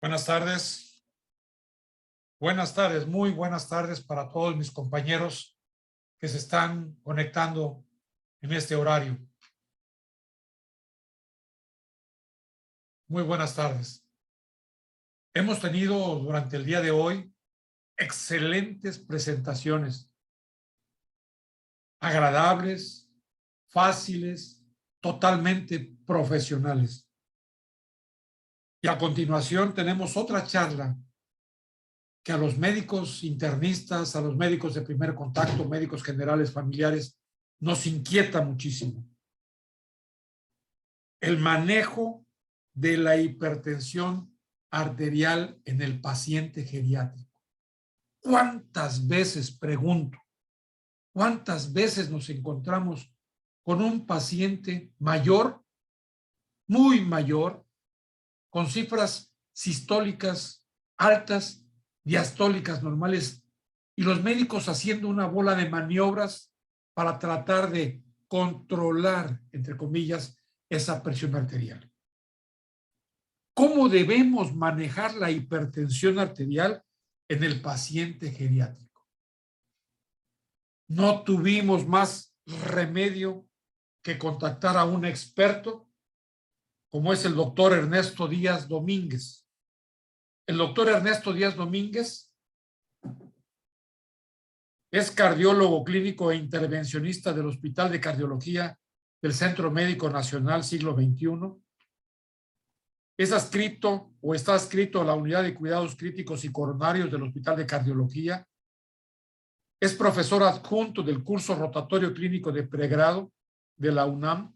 Buenas tardes. Buenas tardes, muy buenas tardes para todos mis compañeros que se están conectando en este horario. Muy buenas tardes. Hemos tenido durante el día de hoy excelentes presentaciones, agradables, fáciles, totalmente profesionales. Y a continuación tenemos otra charla que a los médicos internistas, a los médicos de primer contacto, médicos generales familiares, nos inquieta muchísimo. El manejo de la hipertensión arterial en el paciente geriátrico. ¿Cuántas veces, pregunto, cuántas veces nos encontramos con un paciente mayor, muy mayor, con cifras sistólicas altas, diastólicas normales, y los médicos haciendo una bola de maniobras para tratar de controlar, entre comillas, esa presión arterial? ¿Cómo debemos manejar la hipertensión arterial en el paciente geriátrico? No tuvimos más remedio que contactar a un experto como es el doctor Ernesto Díaz Domínguez. El doctor Ernesto Díaz Domínguez es cardiólogo clínico e intervencionista del Hospital de Cardiología del Centro Médico Nacional Siglo XXI. Es adscrito o está adscrito a la Unidad de Cuidados Críticos y Coronarios del Hospital de Cardiología. Es profesor adjunto del curso rotatorio clínico de pregrado de la UNAM.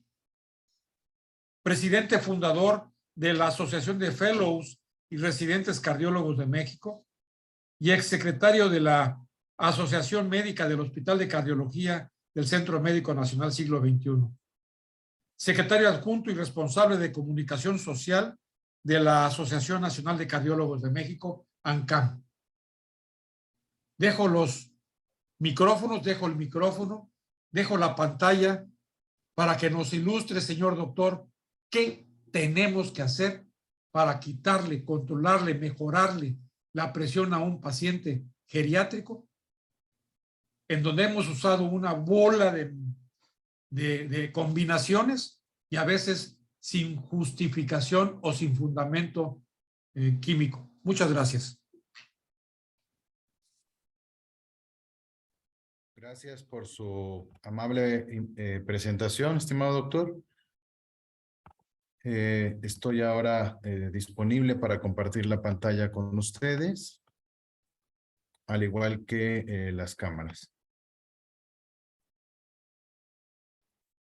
Presidente fundador de la Asociación de Fellows y Residentes Cardiólogos de México y exsecretario de la Asociación Médica del Hospital de Cardiología del Centro Médico Nacional Siglo XXI. Secretario adjunto y responsable de comunicación social de la Asociación Nacional de Cardiólogos de México, ANCAM. Dejo los micrófonos, dejo el micrófono, dejo la pantalla para que nos ilustre, señor doctor, qué tenemos que hacer para quitarle, controlarle, mejorarle la presión a un paciente geriátrico, en donde hemos usado una bola de combinaciones y a veces sin justificación o sin fundamento químico. Muchas gracias. Gracias por su amable presentación, estimado doctor. Estoy ahora disponible para compartir la pantalla con ustedes, al igual que las cámaras.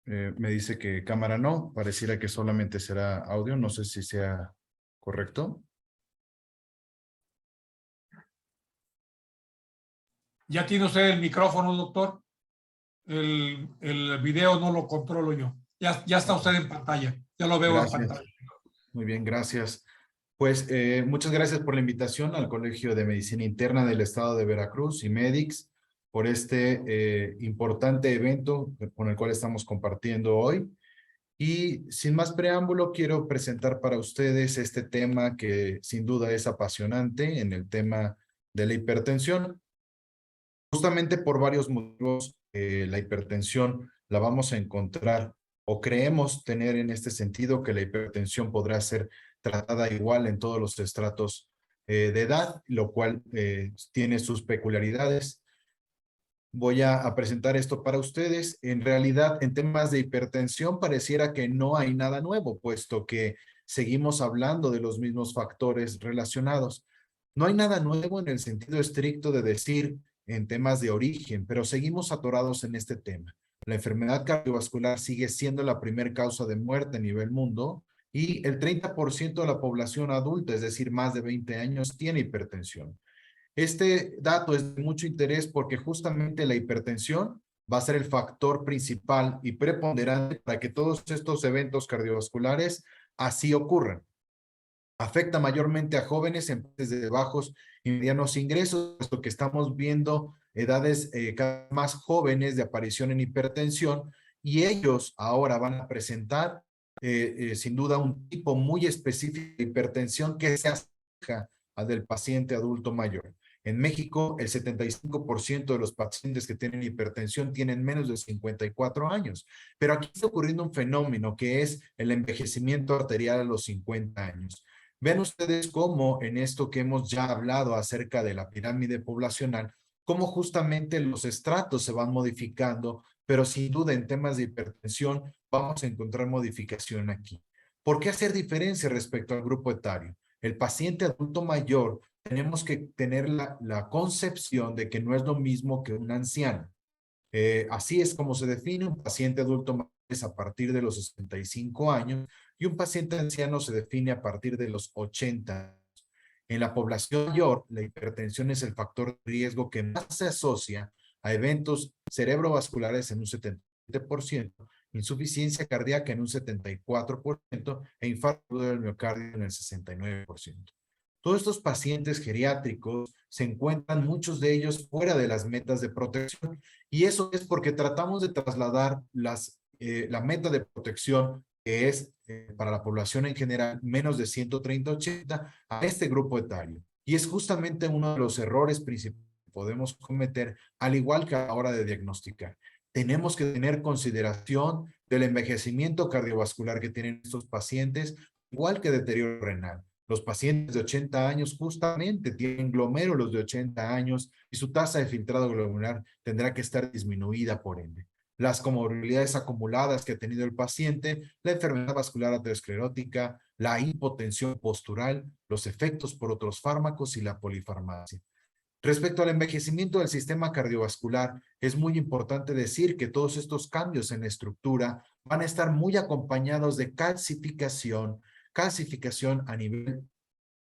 Me dice que cámara no, pareciera que solamente será audio, no sé si sea correcto. Ya tiene usted el micrófono, doctor. El video no lo controlo yo. Ya está usted en pantalla. Ya lo veo en pantalla. Muy bien, gracias. Pues muchas gracias por la invitación al Colegio de Medicina Interna del Estado de Veracruz y MEDICS por este importante evento con el cual estamos compartiendo hoy. Y sin más preámbulo, quiero presentar para ustedes este tema que sin duda es apasionante en el tema de la hipertensión. Justamente por varios motivos, la hipertensión la vamos a encontrar o creemos tener en este sentido que la hipertensión podrá ser tratada igual en todos los estratos de edad, lo cual tiene sus peculiaridades. Voy a presentar esto para ustedes. En realidad, en temas de hipertensión pareciera que no hay nada nuevo, puesto que seguimos hablando de los mismos factores relacionados. No hay nada nuevo en el sentido estricto de decir en temas de origen, pero seguimos atorados en este tema. La enfermedad cardiovascular sigue siendo la primera causa de muerte a nivel mundo y el 30% de la población adulta, es decir, más de 20 años, tiene hipertensión. Este dato es de mucho interés porque justamente la hipertensión va a ser el factor principal y preponderante para que todos estos eventos cardiovasculares así ocurran. Afecta mayormente a jóvenes en países de bajos y medianos ingresos, puesto que estamos viendo edades cada vez más jóvenes de aparición en hipertensión y ellos ahora van a presentar sin duda un tipo muy específico de hipertensión que se a del paciente adulto mayor. En México, el 75% de los pacientes que tienen hipertensión tienen menos de 54 años. Pero aquí está ocurriendo un fenómeno que es el envejecimiento arterial a los 50 años. Ven ustedes cómo en esto que hemos ya hablado acerca de la pirámide poblacional, cómo justamente los estratos se van modificando, pero sin duda en temas de hipertensión vamos a encontrar modificación aquí. ¿Por qué hacer diferencia respecto al grupo etario? El paciente adulto mayor tenemos que tener la concepción de que no es lo mismo que un anciano. Así es como se define un paciente adulto mayor a partir de los 65 años y un paciente anciano se define a partir de los 80 años. En la población mayor, la hipertensión es el factor de riesgo que más se asocia a eventos cerebrovasculares en un 77%, insuficiencia cardíaca en un 74% e infarto del miocardio en el 69%. Todos estos pacientes geriátricos se encuentran muchos de ellos fuera de las metas de protección y eso es porque tratamos de trasladar la meta de protección que es para la población en general menos de 130-80 a este grupo etario. Y es justamente uno de los errores principales que podemos cometer, al igual que a la hora de diagnosticar. Tenemos que tener consideración del envejecimiento cardiovascular que tienen estos pacientes, igual que deterioro renal. Los pacientes de 80 años justamente tienen glomérulos de 80 años y su tasa de filtrado glomerular tendrá que estar disminuida por ende. Las comorbilidades acumuladas que ha tenido el paciente, la enfermedad vascular aterosclerótica, la hipotensión postural, los efectos por otros fármacos y la polifarmacia. Respecto al envejecimiento del sistema cardiovascular, es muy importante decir que todos estos cambios en la estructura van a estar muy acompañados de calcificación a nivel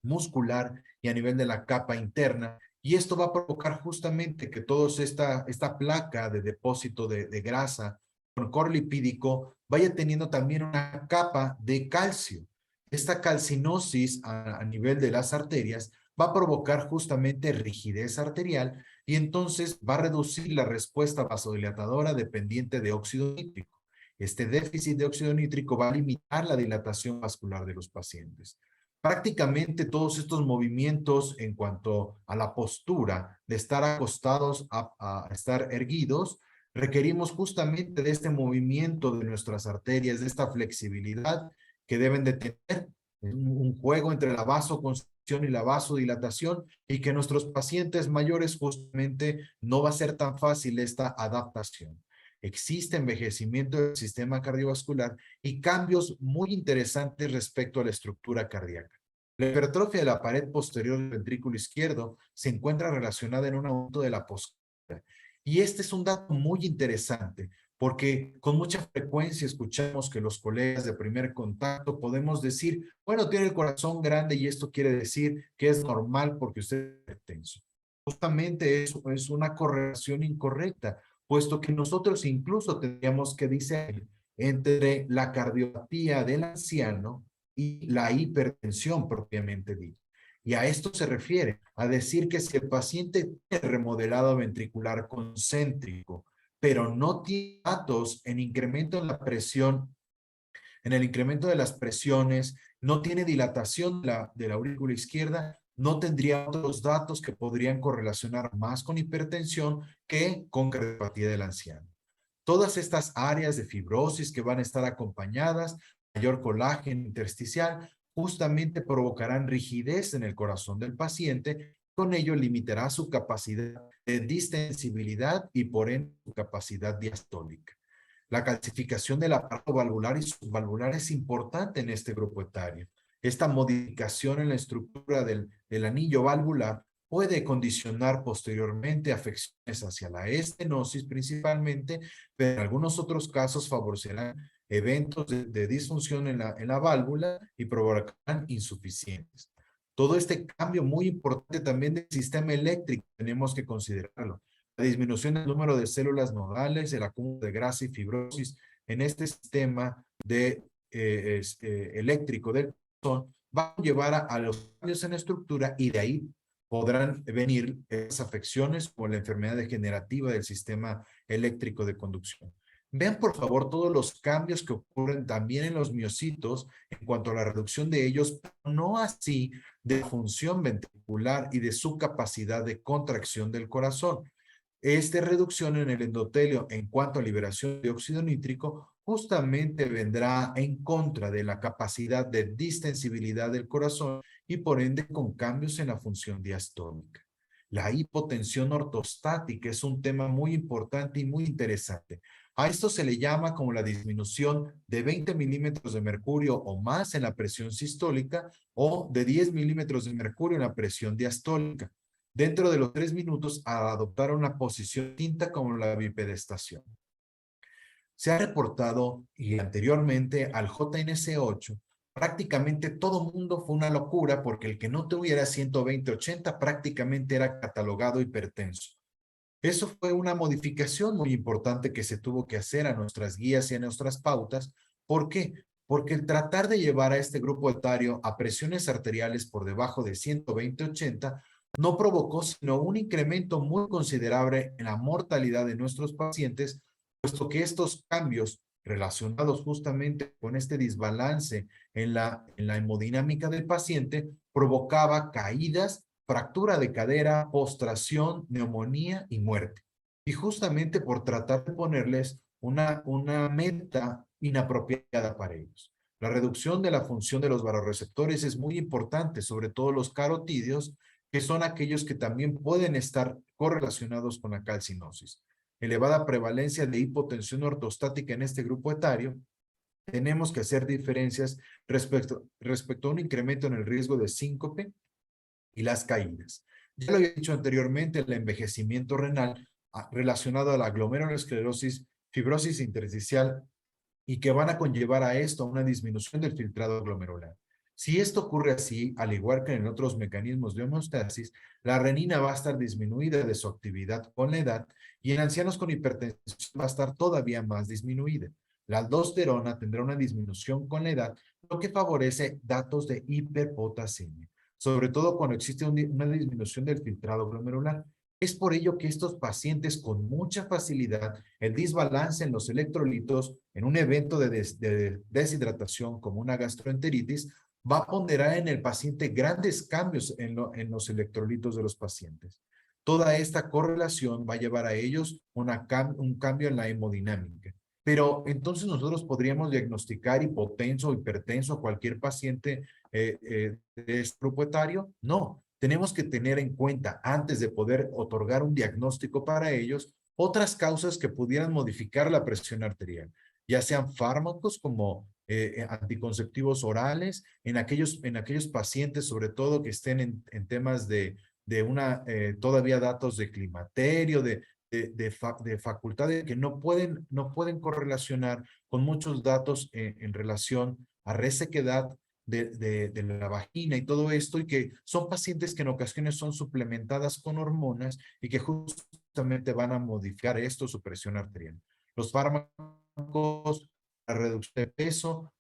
muscular y a nivel de la capa interna. Y esto va a provocar justamente que toda esta placa de depósito de grasa con core lipídico vaya teniendo también una capa de calcio. Esta calcinosis a nivel de las arterias va a provocar justamente rigidez arterial y entonces va a reducir la respuesta vasodilatadora dependiente de óxido nítrico. Este déficit de óxido nítrico va a limitar la dilatación vascular de los pacientes. Prácticamente todos estos movimientos en cuanto a la postura de estar acostados a estar erguidos, requerimos justamente de este movimiento de nuestras arterias, de esta flexibilidad que deben de tener un juego entre la vasoconstricción y la vasodilatación y que nuestros pacientes mayores justamente no va a ser tan fácil esta adaptación. Existe envejecimiento del sistema cardiovascular y cambios muy interesantes respecto a la estructura cardíaca. La hipertrofia de la pared posterior del ventrículo izquierdo se encuentra relacionada en un aumento de la postura. Y este es un dato muy interesante porque con mucha frecuencia escuchamos que los colegas de primer contacto podemos decir, bueno, tiene el corazón grande y esto quiere decir que es normal porque usted es hipertenso. Justamente eso es una correlación incorrecta, puesto que nosotros incluso tendríamos que discernir entre la cardiopatía del anciano y la hipertensión propiamente dicha. Y a esto se refiere, a decir que si el paciente tiene remodelado ventricular concéntrico, pero no tiene datos en incremento en la presión, en el incremento de las presiones, no tiene dilatación de la aurícula izquierda, no tendría otros datos que podrían correlacionar más con hipertensión que con cardiopatía del anciano. Todas estas áreas de fibrosis que van a estar acompañadas, mayor colágeno intersticial, justamente provocarán rigidez en el corazón del paciente. Con ello limitará su capacidad de distensibilidad y por ende su capacidad diastólica. La calcificación del aparato valvular y subvalvular es importante en este grupo etario. Esta modificación en la estructura del anillo valvular puede condicionar posteriormente afecciones hacia la estenosis principalmente, pero en algunos otros casos favorecerán eventos de disfunción en la válvula y provocarán insuficiencias. Todo este cambio muy importante también del sistema eléctrico tenemos que considerarlo. La disminución del número de células nodales, el acúmulo de grasa y fibrosis en este sistema eléctrico del corazón va a llevar a los cambios en la estructura y de ahí podrán venir esas afecciones como la enfermedad degenerativa del sistema eléctrico de conducción. Vean por favor todos los cambios que ocurren también en los miocitos en cuanto a la reducción de ellos, pero no así de la función ventricular y de su capacidad de contracción del corazón. Esta reducción en el endotelio en cuanto a liberación de óxido nítrico justamente vendrá en contra de la capacidad de distensibilidad del corazón y por ende con cambios en la función diastólica. La hipotensión ortostática es un tema muy importante y muy interesante. A esto se le llama como la disminución de 20 milímetros de mercurio o más en la presión sistólica o de 10 milímetros de mercurio en la presión diastólica dentro de los 3 minutos a adoptar una posición distinta como la bipedestación. Se ha reportado y anteriormente al JNS8, prácticamente todo mundo fue una locura porque el que no tuviera 120/80 prácticamente era catalogado hipertenso. Eso fue una modificación muy importante que se tuvo que hacer a nuestras guías y a nuestras pautas. ¿Por qué? Porque el tratar de llevar a este grupo etario a presiones arteriales por debajo de 120/80 no provocó sino un incremento muy considerable en la mortalidad de nuestros pacientes, puesto que estos cambios relacionados justamente con este desbalance en la hemodinámica del paciente provocaba caídas, fractura de cadera, postración, neumonía y muerte. Y justamente por tratar de ponerles una meta inapropiada para ellos. La reducción de la función de los vasoreceptores es muy importante, sobre todo los carotídeos, que son aquellos que también pueden estar correlacionados con la calcinosis. Elevada prevalencia de hipotensión ortostática en este grupo etario. Tenemos que hacer diferencias respecto a un incremento en el riesgo de síncope y las caídas. Ya lo había dicho anteriormente, el envejecimiento renal relacionado a la glomerulosclerosis, fibrosis intersticial y que van a conllevar a esto a una disminución del filtrado glomerular. Si esto ocurre así, al igual que en otros mecanismos de homeostasis, la renina va a estar disminuida de su actividad con la edad y en ancianos con hipertensión va a estar todavía más disminuida. La aldosterona tendrá una disminución con la edad, lo que favorece datos de hiperpotasemia, sobre todo cuando existe una disminución del filtrado glomerular. Es por ello que estos pacientes con mucha facilidad, el desbalance en los electrolitos en un evento de deshidratación como una gastroenteritis, va a ponderar en el paciente grandes cambios en los electrolitos de los pacientes. Toda esta correlación va a llevar a ellos un cambio en la hemodinámica. Pero entonces nosotros podríamos diagnosticar hipotenso o hipertenso a cualquier paciente de este grupo etario. No, tenemos que tener en cuenta antes de poder otorgar un diagnóstico para ellos otras causas que pudieran modificar la presión arterial, ya sean fármacos como anticonceptivos orales, en aquellos pacientes sobre todo que estén en temas de todavía datos de climaterio, de facultades que no pueden correlacionar con muchos datos en relación a resequedad de la vagina y todo esto, y que son pacientes que en ocasiones son suplementadas con hormonas y que justamente van a modificar esto, su presión arterial. Los fármacos, la reducción de peso,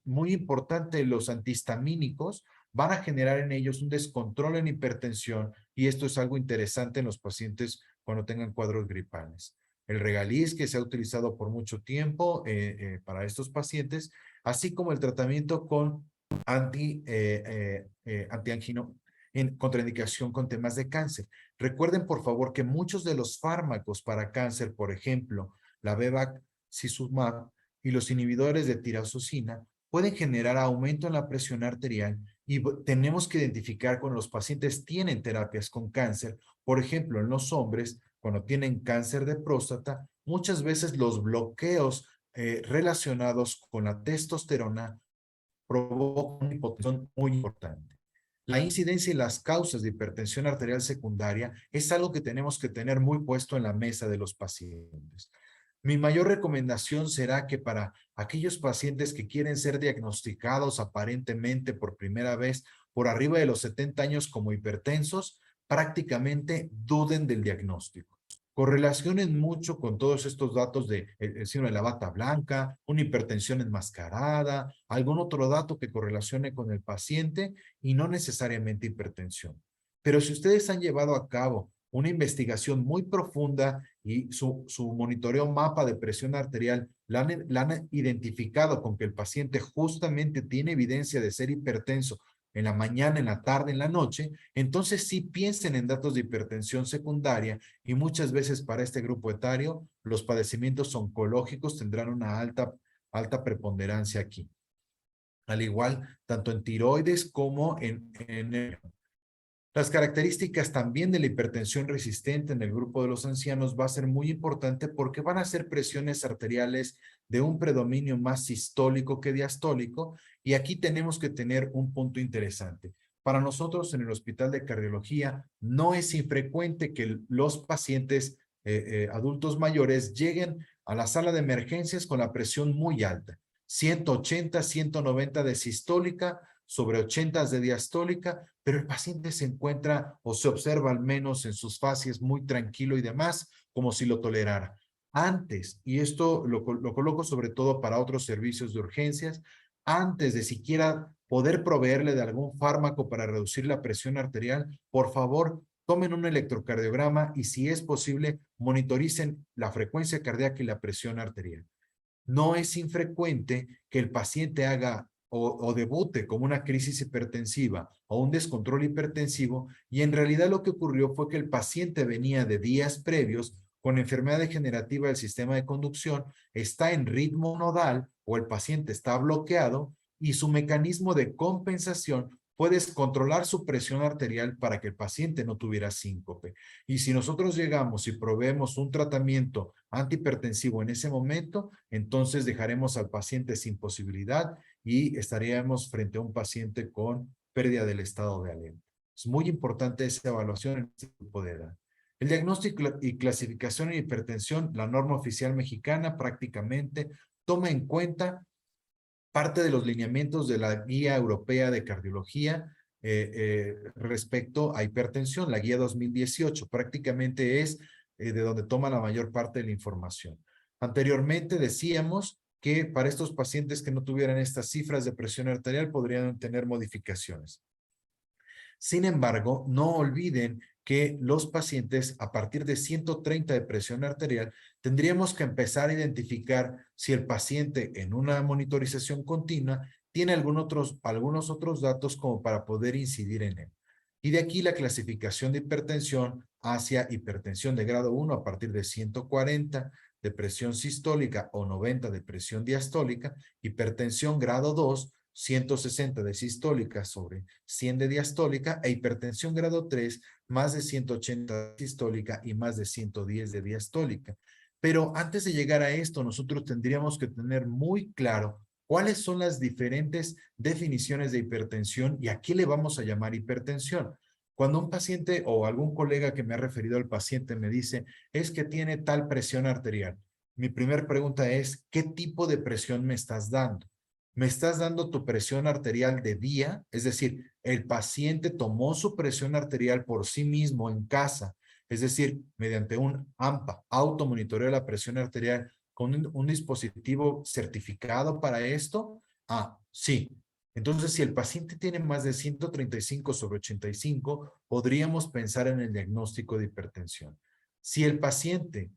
muy importante, los antihistamínicos, van a generar en ellos un descontrol en hipertensión y esto es algo interesante en los pacientes cuando tengan cuadros gripales. El Regaliz, que se ha utilizado por mucho tiempo para estos pacientes, así como el tratamiento con antiangino en contraindicación con temas de cáncer. Recuerden, por favor, que muchos de los fármacos para cáncer, por ejemplo, la bevacizumab y los inhibidores de tirosina, pueden generar aumento en la presión arterial y tenemos que identificar cuando los pacientes tienen terapias con cáncer. Por ejemplo, en los hombres, cuando tienen cáncer de próstata, muchas veces los bloqueos relacionados con la testosterona provoca una hipotensión muy importante. La incidencia y las causas de hipertensión arterial secundaria es algo que tenemos que tener muy puesto en la mesa de los pacientes. Mi mayor recomendación será que para aquellos pacientes que quieren ser diagnosticados aparentemente por primera vez por arriba de los 70 años como hipertensos, prácticamente duden del diagnóstico. Correlacionen mucho con todos estos datos de el síndrome de la bata blanca, una hipertensión enmascarada, algún otro dato que correlacione con el paciente y no necesariamente hipertensión. Pero si ustedes han llevado a cabo una investigación muy profunda y su monitoreo mapa de presión arterial la han identificado con que el paciente justamente tiene evidencia de ser hipertenso en la mañana, en la tarde, en la noche, entonces sí piensen en datos de hipertensión secundaria y muchas veces para este grupo etario los padecimientos oncológicos tendrán una alta preponderancia aquí. Al igual, tanto en tiroides como en las características también de la hipertensión resistente en el grupo de los ancianos va a ser muy importante porque van a ser presiones arteriales de un predominio más sistólico que diastólico, y aquí tenemos que tener un punto interesante. Para nosotros en el Hospital de Cardiología no es infrecuente que los pacientes adultos mayores lleguen a la sala de emergencias con la presión muy alta, 180, 190 de sistólica, sobre 80 de diastólica, pero el paciente se encuentra o se observa al menos en sus facies muy tranquilo y demás, como si lo tolerara. Antes, y esto lo coloco sobre todo para otros servicios de urgencias, antes de siquiera poder proveerle de algún fármaco para reducir la presión arterial, por favor, tomen un electrocardiograma y si es posible, monitoricen la frecuencia cardíaca y la presión arterial. No es infrecuente que el paciente haga o debute como una crisis hipertensiva o un descontrol hipertensivo, y en realidad lo que ocurrió fue que el paciente venía de días previos con enfermedad degenerativa del sistema de conducción, está en ritmo nodal o el paciente está bloqueado y su mecanismo de compensación puede controlar su presión arterial para que el paciente no tuviera síncope. Y si nosotros llegamos y proveemos un tratamiento antihipertensivo en ese momento, entonces dejaremos al paciente sin posibilidad y estaríamos frente a un paciente con pérdida del estado de aliento. Es muy importante esa evaluación en este grupo de edad. El diagnóstico y clasificación en hipertensión, la norma oficial mexicana prácticamente toma en cuenta parte de los lineamientos de la Guía Europea de Cardiología respecto a hipertensión, la Guía 2018, prácticamente es de donde toma la mayor parte de la información. Anteriormente decíamos que para estos pacientes que no tuvieran estas cifras de presión arterial podrían tener modificaciones. Sin embargo, no olviden que los pacientes a partir de 130 de presión arterial tendríamos que empezar a identificar si el paciente en una monitorización continua tiene algunos otros datos como para poder incidir en él. Y de aquí la clasificación de hipertensión hacia hipertensión de grado 1 a partir de 140 de presión sistólica o 90 de presión diastólica, hipertensión grado 2, 160 de sistólica sobre 100 de diastólica, e hipertensión grado 3, más de 180 de sistólica y más de 110 de diastólica. Pero antes de llegar a esto, nosotros tendríamos que tener muy claro cuáles son las diferentes definiciones de hipertensión y a qué le vamos a llamar hipertensión. Cuando un paciente o algún colega que me ha referido al paciente me dice, es que tiene tal presión arterial, mi primera pregunta es, ¿qué tipo de presión me estás dando? ¿Me estás dando tu presión arterial de día? Es decir, el paciente tomó su presión arterial por sí mismo en casa, es decir, mediante un AMPA, automonitoreo de la presión arterial, con un dispositivo certificado para esto. Ah, sí. Entonces, si el paciente tiene más de 135 sobre 85, podríamos pensar en el diagnóstico de hipertensión. Si el paciente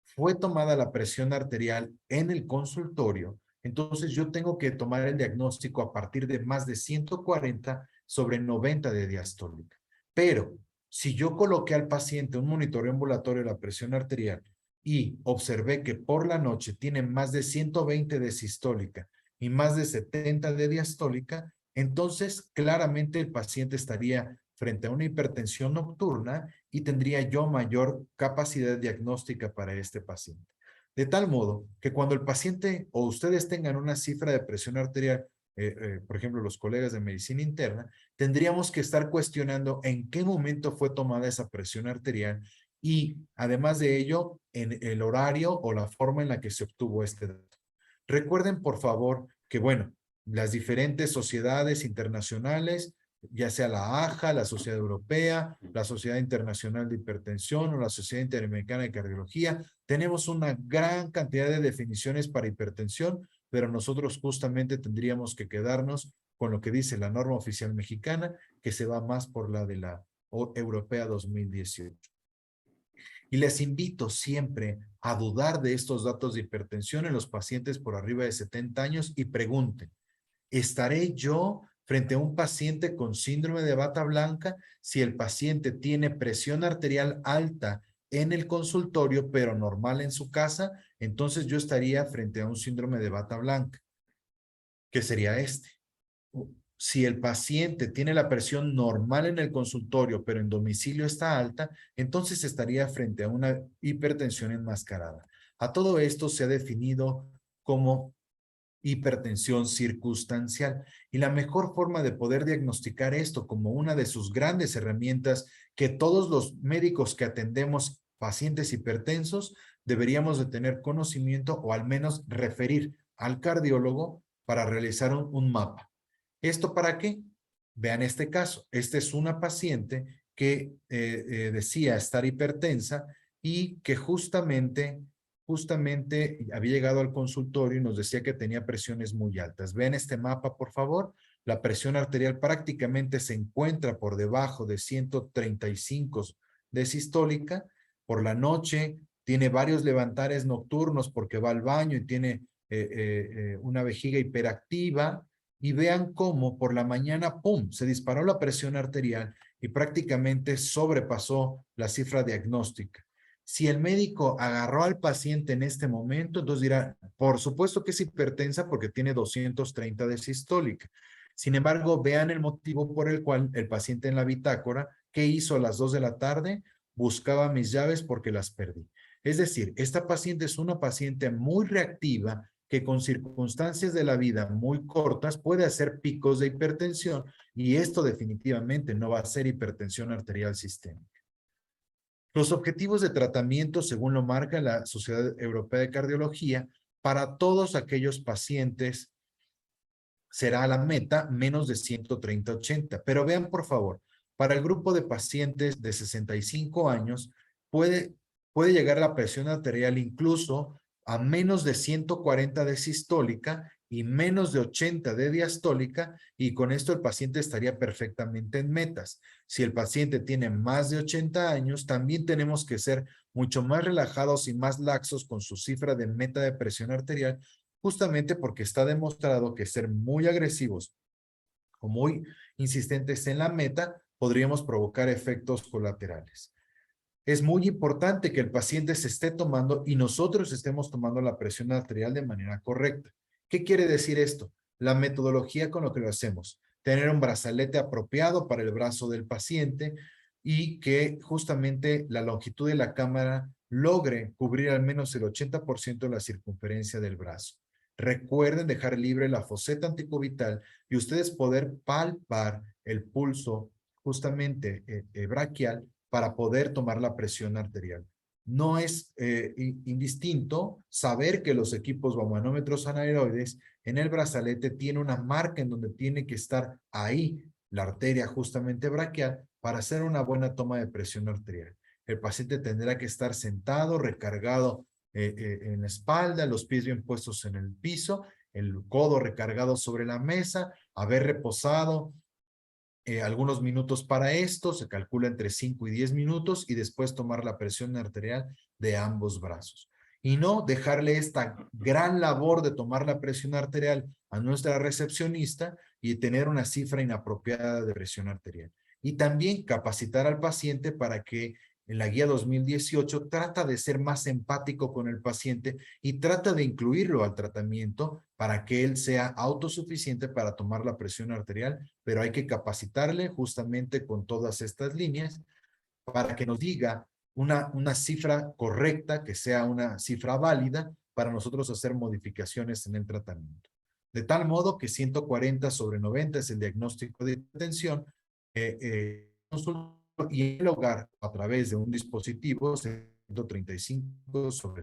fue tomada la presión arterial en el consultorio, entonces yo tengo que tomar el diagnóstico a partir de más de 140 sobre 90 de diastólica. Pero si yo coloqué al paciente un monitoreo ambulatorio de la presión arterial y observé que por la noche tiene más de 120 de sistólica y más de 70 de diastólica, entonces claramente el paciente estaría frente a una hipertensión nocturna y tendría yo mayor capacidad diagnóstica para este paciente. De tal modo que cuando el paciente o ustedes tengan una cifra de presión arterial, por ejemplo, los colegas de medicina interna, tendríamos que estar cuestionando en qué momento fue tomada esa presión arterial y, además de ello, en el horario o la forma en la que se obtuvo este dato. Recuerden, por favor, que, bueno, las diferentes sociedades internacionales, ya sea la AJA, la Sociedad Europea, la Sociedad Internacional de Hipertensión o la Sociedad Interamericana de Cardiología, tenemos una gran cantidad de definiciones para hipertensión, pero nosotros justamente tendríamos que quedarnos con lo que dice la norma oficial mexicana, que se va más por la de la Europea 2018. Y les invito siempre a dudar de estos datos de hipertensión en los pacientes por arriba de 70 años y pregunten, ¿estaré yo frente a un paciente con síndrome de bata blanca si el paciente tiene presión arterial alta en el consultorio, pero normal en su casa? Entonces yo estaría frente a un síndrome de bata blanca, que sería este. Si el paciente tiene la presión normal en el consultorio, pero en domicilio está alta, entonces estaría frente a una hipertensión enmascarada. A todo esto se ha definido como hipertensión circunstancial. Y la mejor forma de poder diagnosticar esto como una de sus grandes herramientas que todos los médicos que atendemos pacientes hipertensos deberíamos de tener conocimiento o al menos referir al cardiólogo para realizar un mapa. ¿Esto para qué? Vean este caso. Esta es una paciente que decía estar hipertensa y que justamente había llegado al consultorio y nos decía que tenía presiones muy altas. Vean este mapa, por favor. La presión arterial prácticamente se encuentra por debajo de 135 de sistólica. Por la noche tiene varios levantares nocturnos porque va al baño y tiene una vejiga hiperactiva. Y vean cómo por la mañana, ¡pum!, se disparó la presión arterial y prácticamente sobrepasó la cifra diagnóstica. Si el médico agarró al paciente en este momento, entonces dirá, por supuesto que es hipertensa porque tiene 230 de sistólica. Sin embargo, vean el motivo por el cual el paciente en la bitácora, ¿qué hizo a las 2 de la tarde? Buscaba mis llaves porque las perdí. Es decir, esta paciente es una paciente muy reactiva que con circunstancias de la vida muy cortas puede hacer picos de hipertensión y esto definitivamente no va a ser hipertensión arterial sistémica. Los objetivos de tratamiento, según lo marca la Sociedad Europea de Cardiología, para todos aquellos pacientes será la meta menos de 130/80. Pero vean, por favor, para el grupo de pacientes de 65 años puede llegar la presión arterial incluso a menos de 140 de sistólica y menos de 80 de diastólica, y con esto el paciente estaría perfectamente en metas. Si el paciente tiene más de 80 años, también tenemos que ser mucho más relajados y más laxos con su cifra de meta de presión arterial, justamente porque está demostrado que ser muy agresivos o muy insistentes en la meta podríamos provocar efectos colaterales. Es muy importante que el paciente se esté tomando y nosotros estemos tomando la presión arterial de manera correcta. ¿Qué quiere decir esto? La metodología con lo que lo hacemos. Tener un brazalete apropiado para el brazo del paciente y que justamente la longitud de la cámara logre cubrir al menos el 80% de la circunferencia del brazo. Recuerden dejar libre la foseta anticubital y ustedes poder palpar el pulso justamente braquial para poder tomar la presión arterial. No es indistinto saber que los equipos baumanómetros anaeroides en el brazalete tiene una marca en donde tiene que estar ahí la arteria justamente braquial para hacer una buena toma de presión arterial. El paciente tendrá que estar sentado, recargado en la espalda, los pies bien puestos en el piso, el codo recargado sobre la mesa, haber reposado algunos minutos para esto, se calcula entre 5 y 10 minutos y después tomar la presión arterial de ambos brazos. Y no dejarle esta gran labor de tomar la presión arterial a nuestra recepcionista y tener una cifra inapropiada de presión arterial. Y también capacitar al paciente para que en la guía 2018 trata de ser más empático con el paciente y trata de incluirlo al tratamiento para que él sea autosuficiente para tomar la presión arterial, pero hay que capacitarle justamente con todas estas líneas para que nos diga una cifra correcta, que sea una cifra válida para nosotros hacer modificaciones en el tratamiento. De tal modo que 140/90 es el diagnóstico de hipertensión y en el hogar a través de un dispositivo 135/.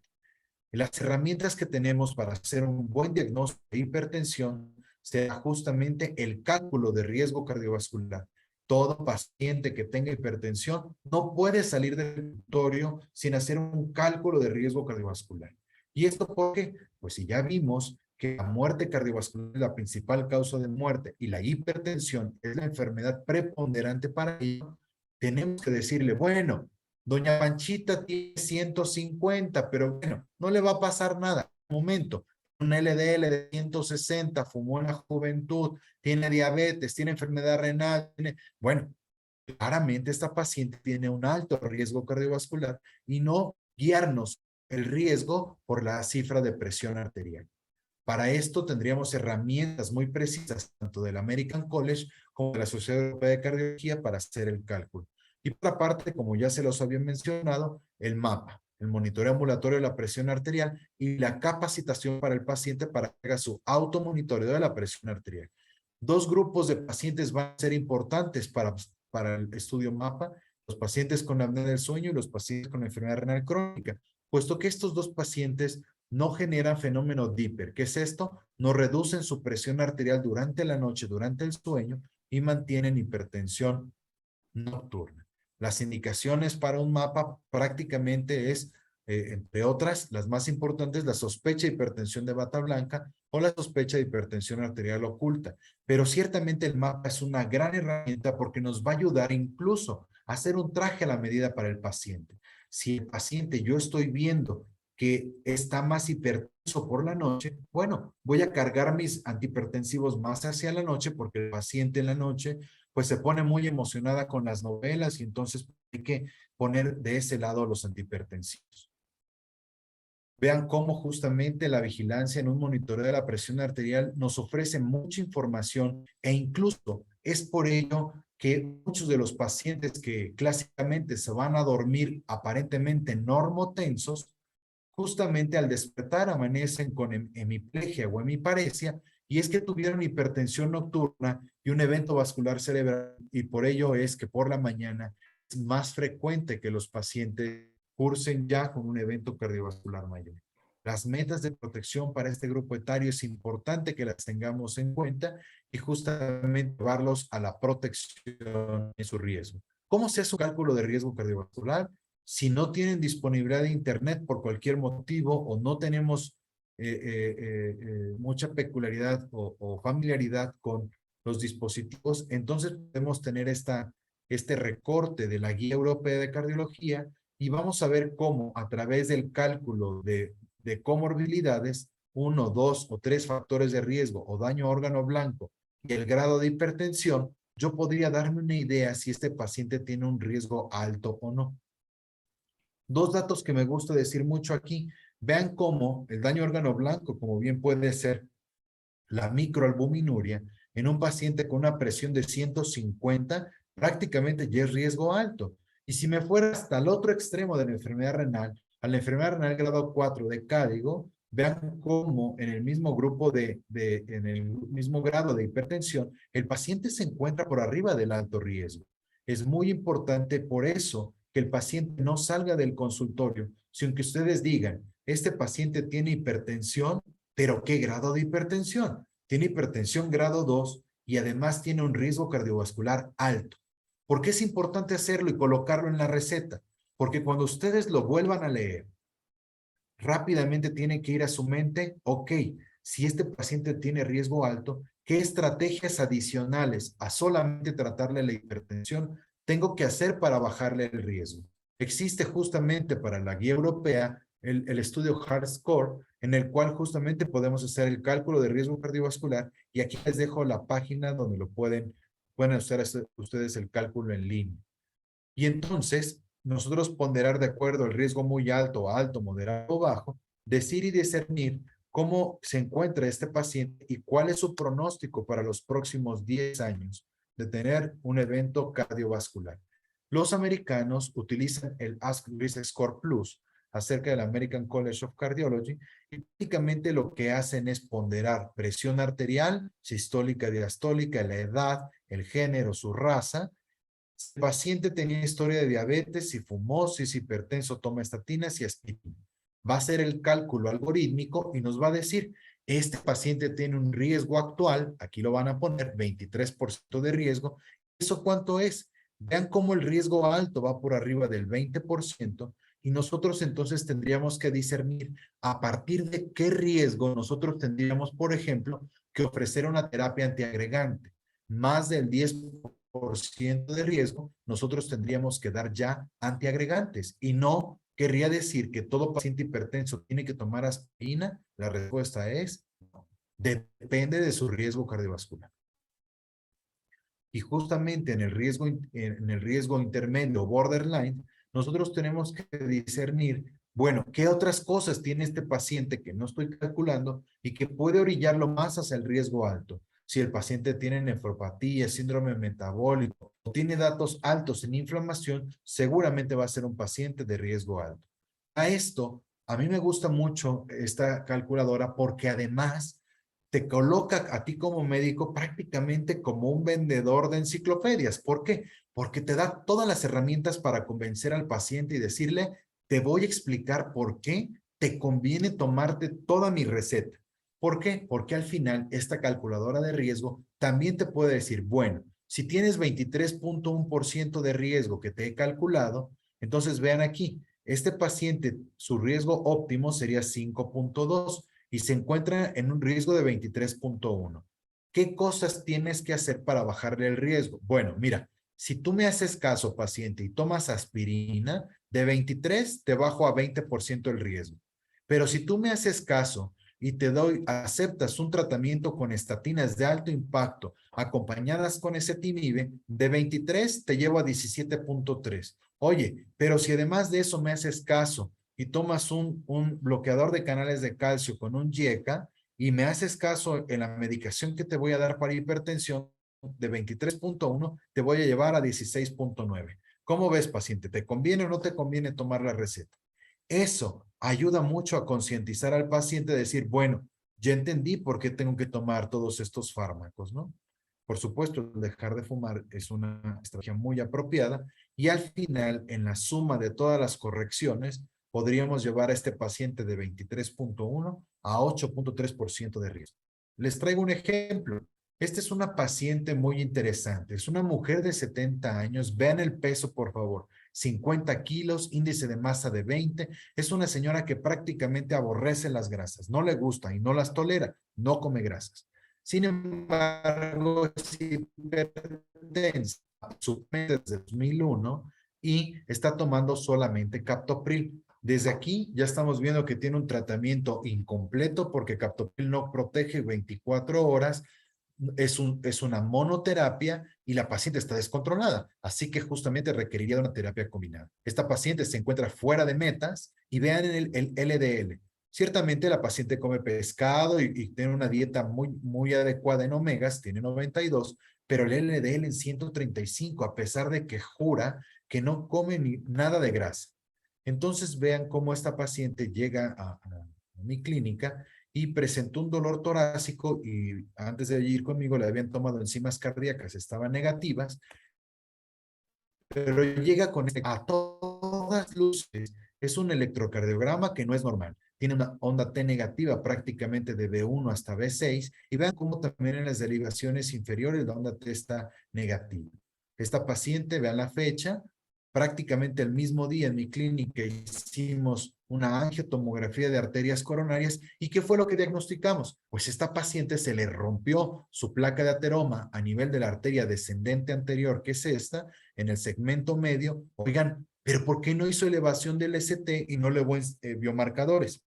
Las herramientas que tenemos para hacer un buen diagnóstico de hipertensión será justamente el cálculo de riesgo cardiovascular. Todo paciente que tenga hipertensión no puede salir del consultorio sin hacer un cálculo de riesgo cardiovascular. ¿Y esto por qué? Pues si ya vimos que la muerte cardiovascular es la principal causa de muerte y la hipertensión es la enfermedad preponderante para ello, tenemos que decirle, bueno, Doña Panchita tiene 150, pero bueno, no le va a pasar nada. Un momento, un LDL de 160, fumó en la juventud, tiene diabetes, tiene enfermedad renal, bueno, claramente esta paciente tiene un alto riesgo cardiovascular y no guiarnos el riesgo por la cifra de presión arterial. Para esto tendríamos herramientas muy precisas, tanto del American College como de la Sociedad Europea de Cardiología, para hacer el cálculo. Y por aparte, como ya se los había mencionado, el MAPA, el monitoreo ambulatorio de la presión arterial y la capacitación para el paciente para que haga su automonitoreo de la presión arterial. Dos grupos de pacientes van a ser importantes para el estudio MAPA: los pacientes con apnea del sueño y los pacientes con enfermedad renal crónica, puesto que estos dos pacientes no generan fenómeno Dipper. ¿Qué es esto? No reducen su presión arterial durante la noche, durante el sueño, y mantienen hipertensión nocturna. Las indicaciones para un MAPA prácticamente es, entre otras, las más importantes, la sospecha de hipertensión de bata blanca o la sospecha de hipertensión arterial oculta. Pero ciertamente el MAPA es una gran herramienta porque nos va a ayudar incluso a hacer un traje a la medida para el paciente. Si el paciente, yo estoy viendo que está más hipertenso por la noche, bueno, voy a cargar mis antihipertensivos más hacia la noche, porque el paciente en la noche pues se pone muy emocionada con las novelas, y entonces hay que poner de ese lado los antihipertensivos. Vean cómo justamente la vigilancia en un monitoreo de la presión arterial nos ofrece mucha información, e incluso es por ello que muchos de los pacientes que clásicamente se van a dormir aparentemente normotensos, justamente al despertar amanecen con hemiplegia o hemiparesia, y es que tuvieron hipertensión nocturna y un evento vascular cerebral, y por ello es que por la mañana es más frecuente que los pacientes cursen ya con un evento cardiovascular mayor. Las metas de protección para este grupo etario es importante que las tengamos en cuenta y justamente llevarlos a la protección en su riesgo. ¿Cómo se hace un cálculo de riesgo cardiovascular? Si no tienen disponibilidad de internet por cualquier motivo, o no tenemos mucha peculiaridad o familiaridad con los dispositivos, entonces podemos tener este recorte de la Guía Europea de Cardiología, y vamos a ver cómo a través del cálculo de comorbilidades, 1, 2 o 3 factores de riesgo o daño a órgano blanco y el grado de hipertensión, yo podría darme una idea si este paciente tiene un riesgo alto o no. Dos datos que me gusta decir mucho aquí: vean cómo el daño a órgano blanco, como bien puede ser la microalbuminuria, en un paciente con una presión de 150, prácticamente ya es riesgo alto. Y si me fuera hasta el otro extremo de la enfermedad renal, a la enfermedad renal grado 4 de Cádigo, vean cómo en el mismo grupo en el mismo grado de hipertensión, el paciente se encuentra por arriba del alto riesgo. Es muy importante por eso que el paciente no salga del consultorio sin que ustedes digan: este paciente tiene hipertensión, pero ¿qué grado de hipertensión? Tiene hipertensión grado 2 y además tiene un riesgo cardiovascular alto. ¿Por qué es importante hacerlo y colocarlo en la receta? Porque cuando ustedes lo vuelvan a leer, rápidamente tienen que ir a su mente: ok, si este paciente tiene riesgo alto, ¿qué estrategias adicionales a solamente tratarle la hipertensión tengo que hacer para bajarle el riesgo? Existe justamente para la guía europea el estudio HeartScore, en el cual justamente podemos hacer el cálculo de riesgo cardiovascular, y aquí les dejo la página donde pueden hacer ustedes el cálculo en línea. Y entonces, nosotros ponderar de acuerdo al riesgo muy alto, moderado o bajo, decir y discernir cómo se encuentra este paciente y cuál es su pronóstico para los próximos 10 años de tener un evento cardiovascular. Los americanos utilizan el Ask Risk Score Plus acerca del American College of Cardiology, y prácticamente lo que hacen es ponderar presión arterial, sistólica, diastólica, la edad, el género, su raza. Si el paciente tenía historia de diabetes, si fumó, si es hipertenso, toma estatinas y aspirina. Va a hacer el cálculo algorítmico y nos va a decir: este paciente tiene un riesgo actual, aquí lo van a poner 23% de riesgo. ¿Eso cuánto es? Vean cómo el riesgo alto va por arriba del 20%, y nosotros entonces tendríamos que discernir a partir de qué riesgo nosotros tendríamos, por ejemplo, que ofrecer una terapia antiagregante. Más del 10% de riesgo, nosotros tendríamos que dar ya antiagregantes y no querría decir que todo paciente hipertenso tiene que tomar aspirina. La respuesta es no. Depende de su riesgo cardiovascular. Y justamente en el riesgo intermedio borderline, nosotros tenemos que discernir, bueno, ¿qué otras cosas tiene este paciente que no estoy calculando y que puede orillarlo más hacia el riesgo alto? Si el paciente tiene nefropatía, síndrome metabólico, o tiene datos altos en inflamación, seguramente va a ser un paciente de riesgo alto. A esto, a mí me gusta mucho esta calculadora porque además te coloca a ti como médico prácticamente como un vendedor de enciclopedias. ¿Por qué? Porque te da todas las herramientas para convencer al paciente y decirle, te voy a explicar por qué te conviene tomarte toda mi receta. ¿Por qué? Porque al final esta calculadora de riesgo también te puede decir, bueno, si tienes 23.1% de riesgo que te he calculado, entonces vean aquí, este paciente, su riesgo óptimo sería 5.2 y se encuentra en un riesgo de 23.1. ¿Qué cosas tienes que hacer para bajarle el riesgo? Bueno, mira, si tú me haces caso, paciente, y tomas aspirina, de 23 te bajo a 20% el riesgo. Pero si tú me haces caso y aceptas un tratamiento con estatinas de alto impacto acompañadas con ezetimibe, de 23 te llevo a 17.3. Oye, pero si además de eso me haces caso y tomas un bloqueador de canales de calcio con un YECA y me haces caso en la medicación que te voy a dar para hipertensión, de 23.1 te voy a llevar a 16.9. ¿Cómo ves, paciente? ¿Te conviene o no te conviene tomar la receta? Eso ayuda mucho a concientizar al paciente, decir, bueno, ya entendí por qué tengo que tomar todos estos fármacos, ¿no? Por supuesto, dejar de fumar es una estrategia muy apropiada y al final, en la suma de todas las correcciones, podríamos llevar a este paciente de 23.1 a 8.3% de riesgo. Les traigo un ejemplo. Esta es una paciente muy interesante. Es una mujer de 70 años. Vean el peso, por favor. 50 kilos, índice de masa de 20. Es una señora que prácticamente aborrece las grasas. No le gusta y no las tolera. No come grasas. Sin embargo, es hipertensa. Su desde 2001 y está tomando solamente captopril. Desde aquí ya estamos viendo que tiene un tratamiento incompleto porque captopril no protege 24 horas, es una monoterapia y la paciente está descontrolada, así que justamente requeriría de una terapia combinada. Esta paciente se encuentra fuera de metas y vean el LDL. Ciertamente la paciente come pescado y tiene una dieta muy adecuada en omegas, tiene 92, pero el LDL en 135, a pesar de que jura que no come nada de grasa. Entonces vean cómo esta paciente llega a mi clínica y presentó un dolor torácico y antes de ir conmigo le habían tomado enzimas cardíacas, estaban negativas, pero llega con a todas luces. Es un electrocardiograma que no es normal. Tiene una onda T negativa prácticamente de B1 hasta B6 y vean cómo también en las derivaciones inferiores la onda T está negativa. Esta paciente, vean la fecha, prácticamente el mismo día en mi clínica hicimos una angiotomografía de arterias coronarias. ¿Y qué fue lo que diagnosticamos? Pues esta paciente se le rompió su placa de ateroma a nivel de la arteria descendente anterior, que es esta, en el segmento medio. Oigan, ¿pero por qué no hizo elevación del ST y no elevó biomarcadores?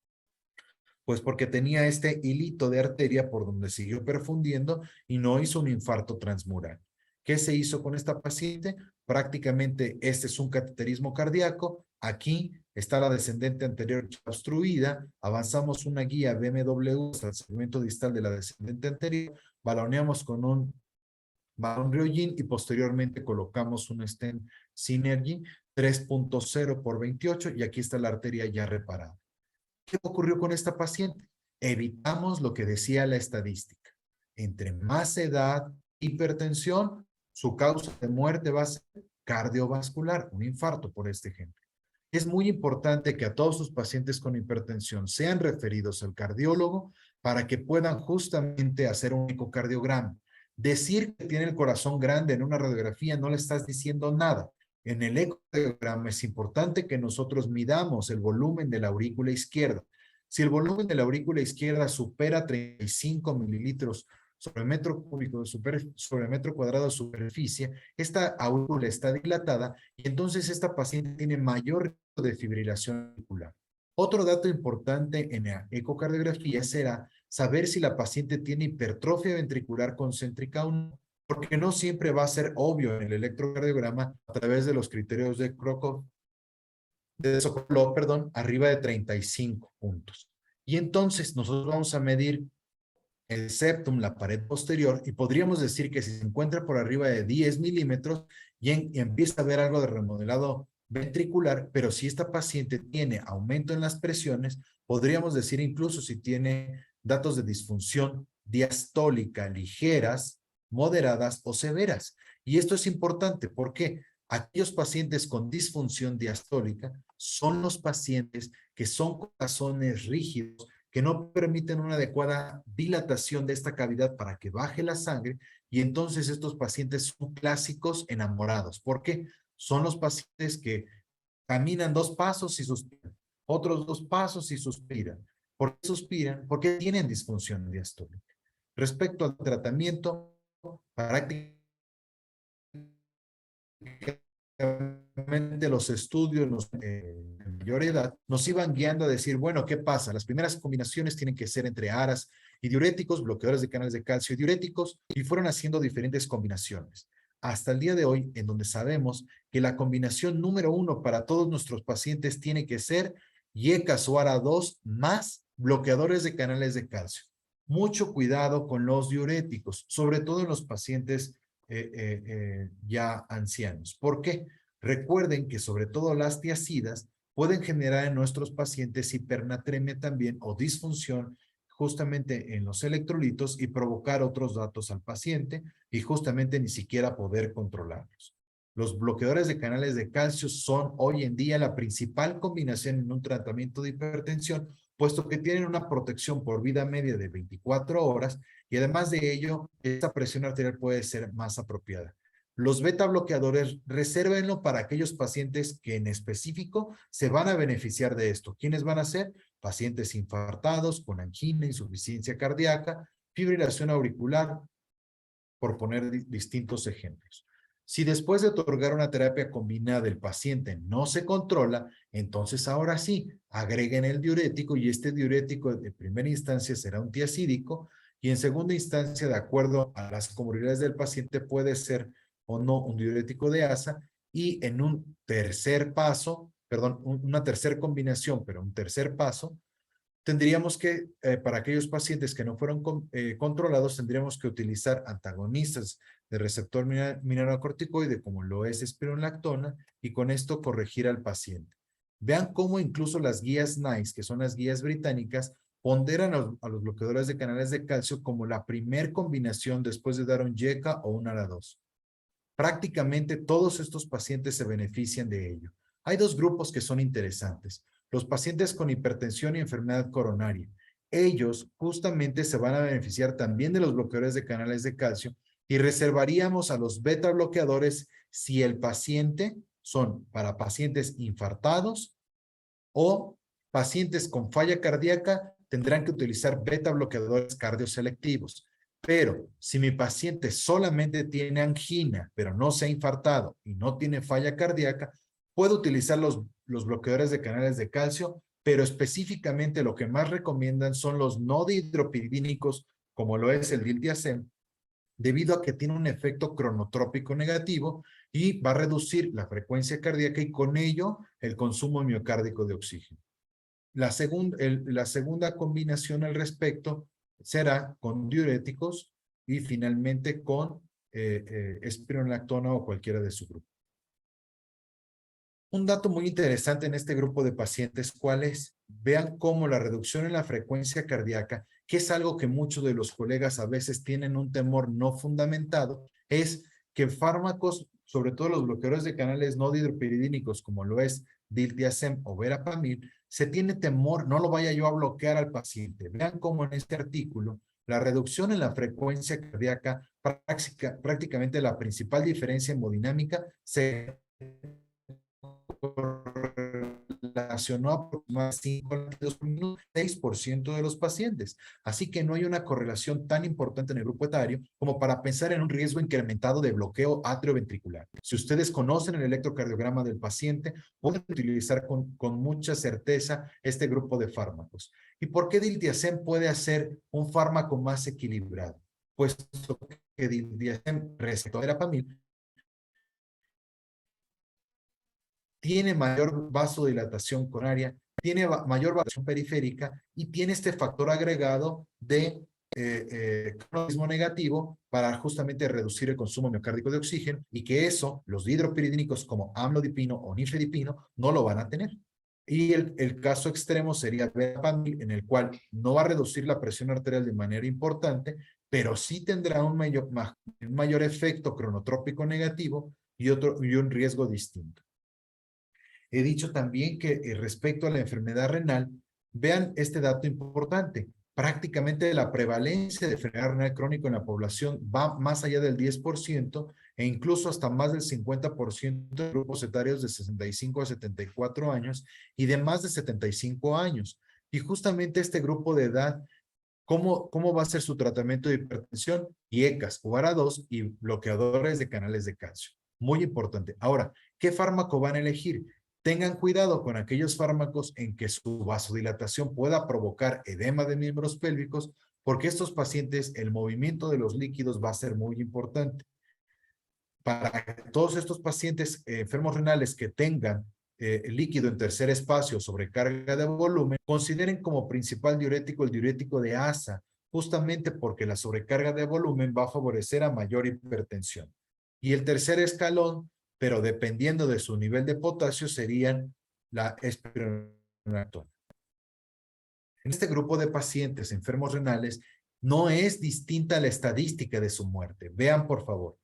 Pues porque tenía este hilito de arteria por donde siguió perfundiendo y no hizo un infarto transmural. ¿Qué se hizo con esta paciente? Prácticamente este es un cateterismo cardíaco. Aquí está la descendente anterior obstruida. Avanzamos una guía BMW hasta el segmento distal de la descendente anterior. Baloneamos con un balón Ryojin y posteriormente colocamos un stent Synergy 3.0 por 28 y aquí está la arteria ya reparada. ¿Qué ocurrió con esta paciente? Evitamos lo que decía la estadística. Entre más edad, hipertensión, su causa de muerte va a ser cardiovascular, un infarto por este ejemplo. Es muy importante que a todos sus pacientes con hipertensión sean referidos al cardiólogo para que puedan justamente hacer un ecocardiograma. Decir que tiene el corazón grande en una radiografía no le estás diciendo nada. En el ecocardiograma es importante que nosotros midamos el volumen de la aurícula izquierda. Si el volumen de la aurícula izquierda supera 35 mililitros sobre metro cúbico, sobre metro cuadrado de superficie, esta aurícula está dilatada y entonces esta paciente tiene mayor riesgo de fibrilación auricular. Otro dato importante en la ecocardiografía será saber si la paciente tiene hipertrofia ventricular concéntrica o no, porque no siempre va a ser obvio en el electrocardiograma a través de los criterios de Sokolov, perdón, arriba de 35 puntos. Y entonces nosotros vamos a medir el septum, la pared posterior, y podríamos decir que si se encuentra por arriba de 10 milímetros y empieza a haber algo de remodelado ventricular, pero si esta paciente tiene aumento en las presiones, podríamos decir incluso si tiene datos de disfunción diastólica ligeras, moderadas o severas. Y esto es importante porque aquellos pacientes con disfunción diastólica son los pacientes que son corazones rígidos, que no permiten una adecuada dilatación de esta cavidad para que baje la sangre, y entonces estos pacientes son clásicos enamorados. ¿Por qué? Son los pacientes que caminan 2 pasos y suspiran, otros 2 pasos y suspiran. ¿Por qué suspiran? Porque tienen disfunción diastólica. Respecto al tratamiento, prácticamente los estudios de mayor edad nos iban guiando a decir, bueno, ¿qué pasa? Las primeras combinaciones tienen que ser entre ARAs y diuréticos, bloqueadores de canales de calcio y diuréticos, y fueron haciendo diferentes combinaciones. Hasta el día de hoy, en donde sabemos que la combinación número 1 para todos nuestros pacientes tiene que ser IECAS o ARA2 más bloqueadores de canales de calcio. Mucho cuidado con los diuréticos, sobre todo en los pacientes ya ancianos. ¿Por qué? Recuerden que sobre todo las tiazidas pueden generar en nuestros pacientes hipernatremia también o disfunción justamente en los electrolitos y provocar otros datos al paciente y justamente ni siquiera poder controlarlos. Los bloqueadores de canales de calcio son hoy en día la principal combinación en un tratamiento de hipertensión, puesto que tienen una protección por vida media de 24 horas y además de ello, esta presión arterial puede ser más apropiada. Los beta bloqueadores, resérvenlo para aquellos pacientes que en específico se van a beneficiar de esto. ¿Quiénes van a ser? Pacientes infartados, con angina, insuficiencia cardíaca, fibrilación auricular, por poner distintos ejemplos. Si después de otorgar una terapia combinada el paciente no se controla, entonces ahora sí, agreguen el diurético y este diurético de primera instancia será un tiazídico y en segunda instancia, de acuerdo a las comorbilidades del paciente, puede ser o no un diurético de ASA y en un tercer paso, perdón, una tercera combinación, pero un tercer paso, tendríamos que, para aquellos pacientes que no fueron controlados, tendríamos que utilizar antagonistas de receptor mineralocorticoide, como lo es espironolactona, y con esto corregir al paciente. Vean cómo incluso las guías NICE, que son las guías británicas, ponderan a los bloqueadores de canales de calcio como la primer combinación después de dar un YECA o un ARA2. Prácticamente todos estos pacientes se benefician de ello. Hay 2 grupos que son interesantes. Los pacientes con hipertensión y enfermedad coronaria. Ellos justamente se van a beneficiar también de los bloqueadores de canales de calcio y reservaríamos a los beta bloqueadores si el paciente son para pacientes infartados o pacientes con falla cardíaca, tendrán que utilizar beta bloqueadores cardioselectivos. Pero si mi paciente solamente tiene angina, pero no se ha infartado y no tiene falla cardíaca, puedo utilizar los bloqueadores de canales de calcio, pero específicamente lo que más recomiendan son los no dihidropiridínicos, como lo es el diltiazem, debido a que tiene un efecto cronotrópico negativo y va a reducir la frecuencia cardíaca y con ello el consumo miocárdico de oxígeno. La segunda combinación al respecto será con diuréticos y finalmente con espironolactona o cualquiera de su grupo. Un dato muy interesante en este grupo de pacientes, ¿cuál es? Vean cómo la reducción en la frecuencia cardíaca, que es algo que muchos de los colegas a veces tienen un temor no fundamentado, es que fármacos, sobre todo los bloqueadores de canales no dihidropiridínicos, como lo es diltiazem o verapamil, se tiene temor, no lo vaya yo a bloquear al paciente. Vean cómo en este artículo, la reducción en la frecuencia cardíaca, prácticamente la principal diferencia hemodinámica, se relacionó aproximadamente 5 latidos por minuto, 6% de los pacientes. Así que no hay una correlación tan importante en el grupo etario como para pensar en un riesgo incrementado de bloqueo atrioventricular. Si ustedes conocen el electrocardiograma del paciente, pueden utilizar con mucha certeza este grupo de fármacos. ¿Y por qué diltiazem puede ser un fármaco más equilibrado? Puesto que diltiazem respecto a verapamil tiene mayor vasodilatación coronaria, tiene mayor vasodilatación periférica y tiene este factor agregado de cronismo negativo para justamente reducir el consumo miocárdico de oxígeno y que eso, los dihidropiridínicos como amlodipino o nifedipino, no lo van a tener. Y el caso extremo sería verapamil, en el cual no va a reducir la presión arterial de manera importante, pero sí tendrá un mayor efecto cronotrópico negativo y un riesgo distinto. He dicho también que respecto a la enfermedad renal, vean este dato importante. Prácticamente la prevalencia de enfermedad renal crónica en la población va más allá del 10% e incluso hasta más del 50% de grupos etarios de 65 a 74 años y de más de 75 años. Y justamente este grupo de edad, ¿cómo va a ser su tratamiento de hipertensión? IECAS o ARA2 y bloqueadores de canales de calcio. Muy importante. Ahora, ¿qué fármaco van a elegir? Tengan cuidado con aquellos fármacos en que su vasodilatación pueda provocar edema de miembros pélvicos, porque estos pacientes, el movimiento de los líquidos va a ser muy importante. Para todos estos pacientes enfermos renales que tengan líquido en tercer espacio, sobrecarga de volumen, consideren como principal diurético el diurético de ASA, justamente porque la sobrecarga de volumen va a favorecer a mayor hipertensión. Y el tercer escalón, pero dependiendo de su nivel de potasio, serían la espironolactona. En este grupo de pacientes enfermos renales, no es distinta la estadística de su muerte. Vean, por favor,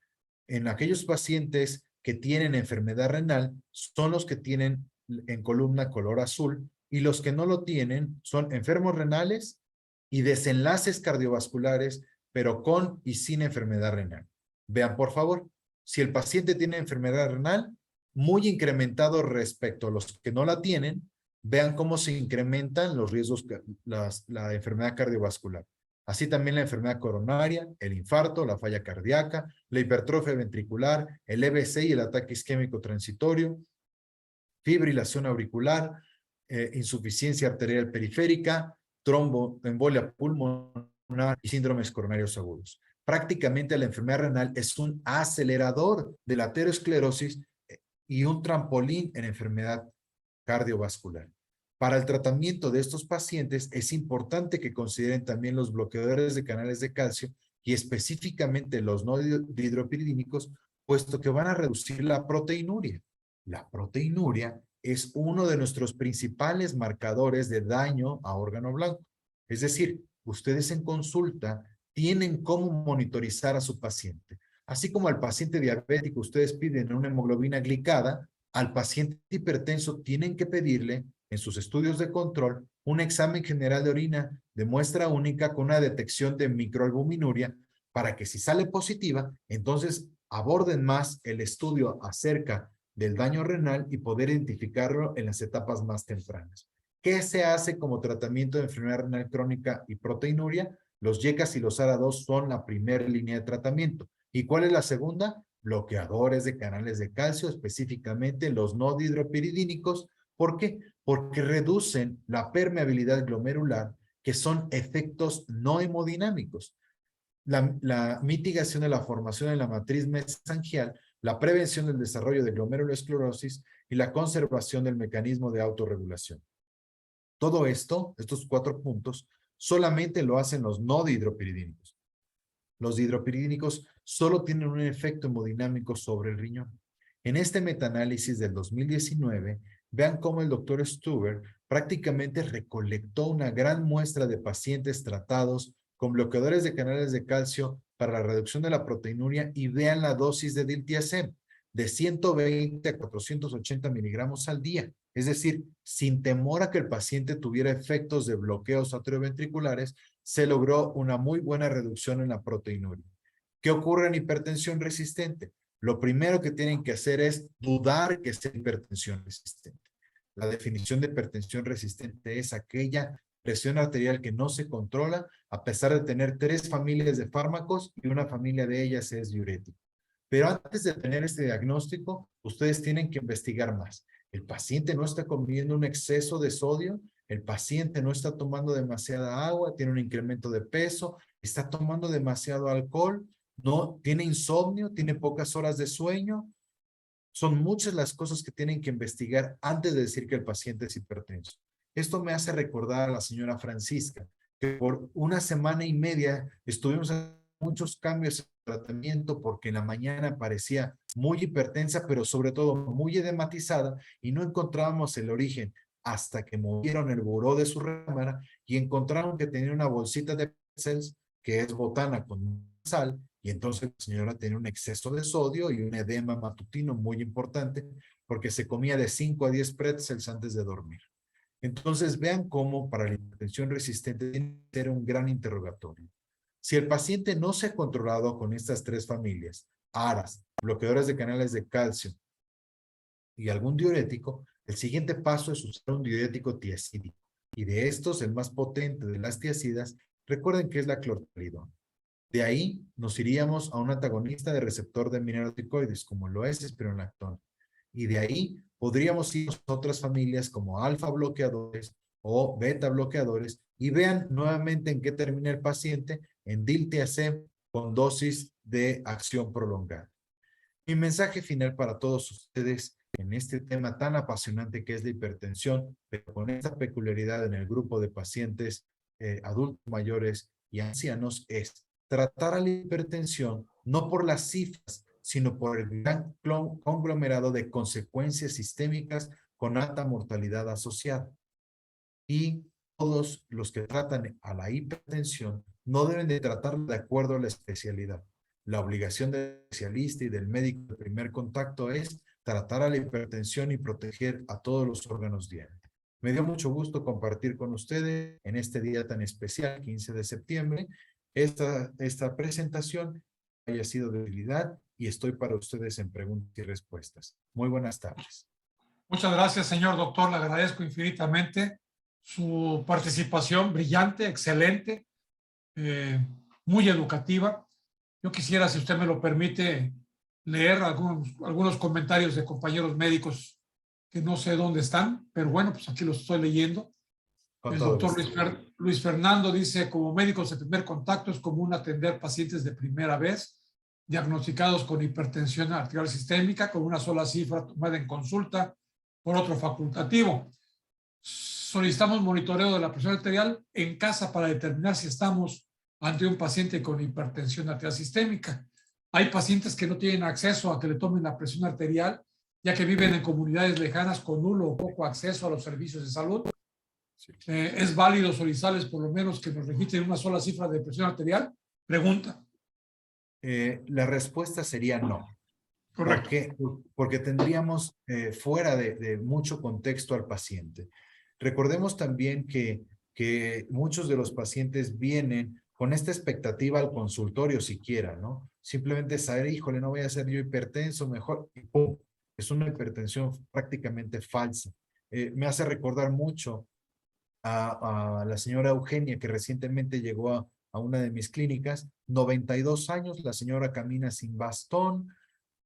en aquellos pacientes que tienen enfermedad renal, son los que tienen en columna color azul, y los que no lo tienen son enfermos renales y desenlaces cardiovasculares, pero con y sin enfermedad renal. Vean, por favor, si el paciente tiene enfermedad renal, muy incrementado respecto a los que no la tienen, vean cómo se incrementan los riesgos, la enfermedad cardiovascular. Así también la enfermedad coronaria, el infarto, la falla cardíaca, la hipertrofia ventricular, el EBC y el ataque isquémico transitorio, fibrilación auricular, insuficiencia arterial periférica, tromboembolia pulmonar y síndromes coronarios agudos. Prácticamente la enfermedad renal es un acelerador de la aterosclerosis y un trampolín en enfermedad cardiovascular. Para el tratamiento de estos pacientes es importante que consideren también los bloqueadores de canales de calcio y específicamente los no dihidropiridínicos, puesto que van a reducir la proteinuria. La proteinuria es uno de nuestros principales marcadores de daño a órgano blanco. Es decir, ustedes en consulta tienen cómo monitorizar a su paciente. Así como al paciente diabético ustedes piden una hemoglobina glicada, al paciente hipertenso tienen que pedirle en sus estudios de control un examen general de orina de muestra única con una detección de microalbuminuria para que si sale positiva, entonces aborden más el estudio acerca del daño renal y poder identificarlo en las etapas más tempranas. ¿Qué se hace como tratamiento de enfermedad renal crónica y proteinuria? Los YECAS y los ARA2 son la primera línea de tratamiento. ¿Y cuál es la segunda? Bloqueadores de canales de calcio, específicamente los no dihidropiridínicos. ¿Por qué? Porque reducen la permeabilidad glomerular, que son efectos no hemodinámicos. La mitigación de la formación de la matriz mesangial, la prevención del desarrollo de glomerulosclerosis y la conservación del mecanismo de autorregulación. Todo esto, estos 4 puntos, solamente lo hacen los no dihidropiridínicos. Los dihidropiridínicos solo tienen un efecto hemodinámico sobre el riñón. En este metaanálisis del 2019, vean cómo el doctor Stuber prácticamente recolectó una gran muestra de pacientes tratados con bloqueadores de canales de calcio para la reducción de la proteinuria y vean la dosis de diltiazem de 120 a 480 miligramos al día. Es decir, sin temor a que el paciente tuviera efectos de bloqueos atrioventriculares, se logró una muy buena reducción en la proteinuria. ¿Qué ocurre en hipertensión resistente? Lo primero que tienen que hacer es dudar que sea hipertensión resistente. La definición de hipertensión resistente es aquella presión arterial que no se controla a pesar de tener 3 familias de fármacos y una familia de ellas es diurético. Pero antes de tener este diagnóstico, ustedes tienen que investigar más. El paciente no está comiendo un exceso de sodio, el paciente no está tomando demasiada agua, tiene un incremento de peso, está tomando demasiado alcohol, no tiene insomnio, tiene pocas horas de sueño. Son muchas las cosas que tienen que investigar antes de decir que el paciente es hipertenso. Esto me hace recordar a la señora Francisca, que por 1 semana y media estuvimos haciendo muchos cambios en el tratamiento porque en la mañana parecía muy hipertensa, pero sobre todo muy edematizada y no encontrábamos el origen hasta que movieron el buró de su recámara y encontraron que tenía una bolsita de pretzels que es botana con sal y entonces la señora tenía un exceso de sodio y un edema matutino muy importante porque se comía de 5 a 10 pretzels antes de dormir. Entonces vean cómo para la hipertensión resistente tiene que ser un gran interrogatorio. Si el paciente no se ha controlado con estas 3 familias, ARAS, bloqueadores de canales de calcio y algún diurético, el siguiente paso es usar un diurético tiazídico. Y de estos, el más potente de las tiazidas, recuerden que es la clortalidona. De ahí nos iríamos a un antagonista de receptor de mineralocorticoides, como lo es espironolactona. Y de ahí podríamos ir a otras familias como alfa bloqueadores o beta bloqueadores y vean nuevamente en qué termina el paciente en diltiazem con dosis de acción prolongada. Mi mensaje final para todos ustedes en este tema tan apasionante que es la hipertensión, pero con esta peculiaridad en el grupo de pacientes adultos mayores y ancianos es tratar a la hipertensión no por las cifras, sino por el gran conglomerado de consecuencias sistémicas con alta mortalidad asociada. Y todos los que tratan a la hipertensión no deben de tratarla de acuerdo a la especialidad. La obligación del especialista y del médico de primer contacto es tratar a la hipertensión y proteger a todos los órganos diarios. Me dio mucho gusto compartir con ustedes en este día tan especial, 15 de septiembre, esta presentación haya sido de utilidad y estoy para ustedes en preguntas y respuestas. Muy buenas tardes. Muchas gracias, señor doctor. Le agradezco infinitamente su participación brillante, excelente, muy educativa. Yo quisiera, si usted me lo permite, leer algunos comentarios de compañeros médicos que no sé dónde están, pero bueno, pues aquí los estoy leyendo. Con El todo doctor gusto. Luis Fernando dice, como médicos de primer contacto es común atender pacientes de primera vez diagnosticados con hipertensión arterial sistémica con una sola cifra tomada en consulta por otro facultativo. Solicitamos monitoreo de la presión arterial en casa para determinar si estamos ante un paciente con hipertensión arterial sistémica. Hay pacientes que no tienen acceso a que le tomen la presión arterial, ya que viven en comunidades lejanas con nulo o poco acceso a los servicios de salud. Sí. ¿Es válido solicitarles por lo menos que nos registren una sola cifra de presión arterial? Pregunta. La respuesta sería no. Correcto. ¿Por qué? Porque tendríamos fuera de mucho contexto al paciente. Recordemos también que muchos de los pacientes vienen con esta expectativa al consultorio siquiera, ¿no? Simplemente saber, híjole, no voy a ser yo hipertenso, mejor, y ¡pum! Es una hipertensión prácticamente falsa. Me hace recordar mucho a la señora Eugenia, que recientemente llegó a una de mis clínicas, 92 años, la señora camina sin bastón,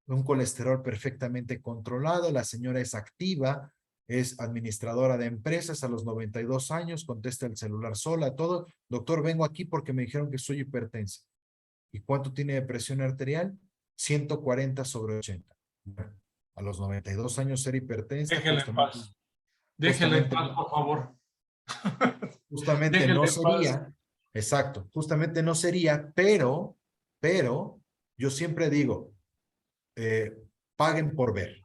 un colesterol perfectamente controlado, la señora es activa, es administradora de empresas a los 92 años, contesta el celular sola, todo. Doctor, vengo aquí porque me dijeron que soy hipertensa. ¿Y cuánto tiene de presión arterial? 140/80. Bueno, a los 92 años ser hipertensa. Déjele en paz. Déjele en paz, por favor. Justamente Déjele no en paz. sería, exacto, justamente no sería, pero yo siempre digo, paguen por ver.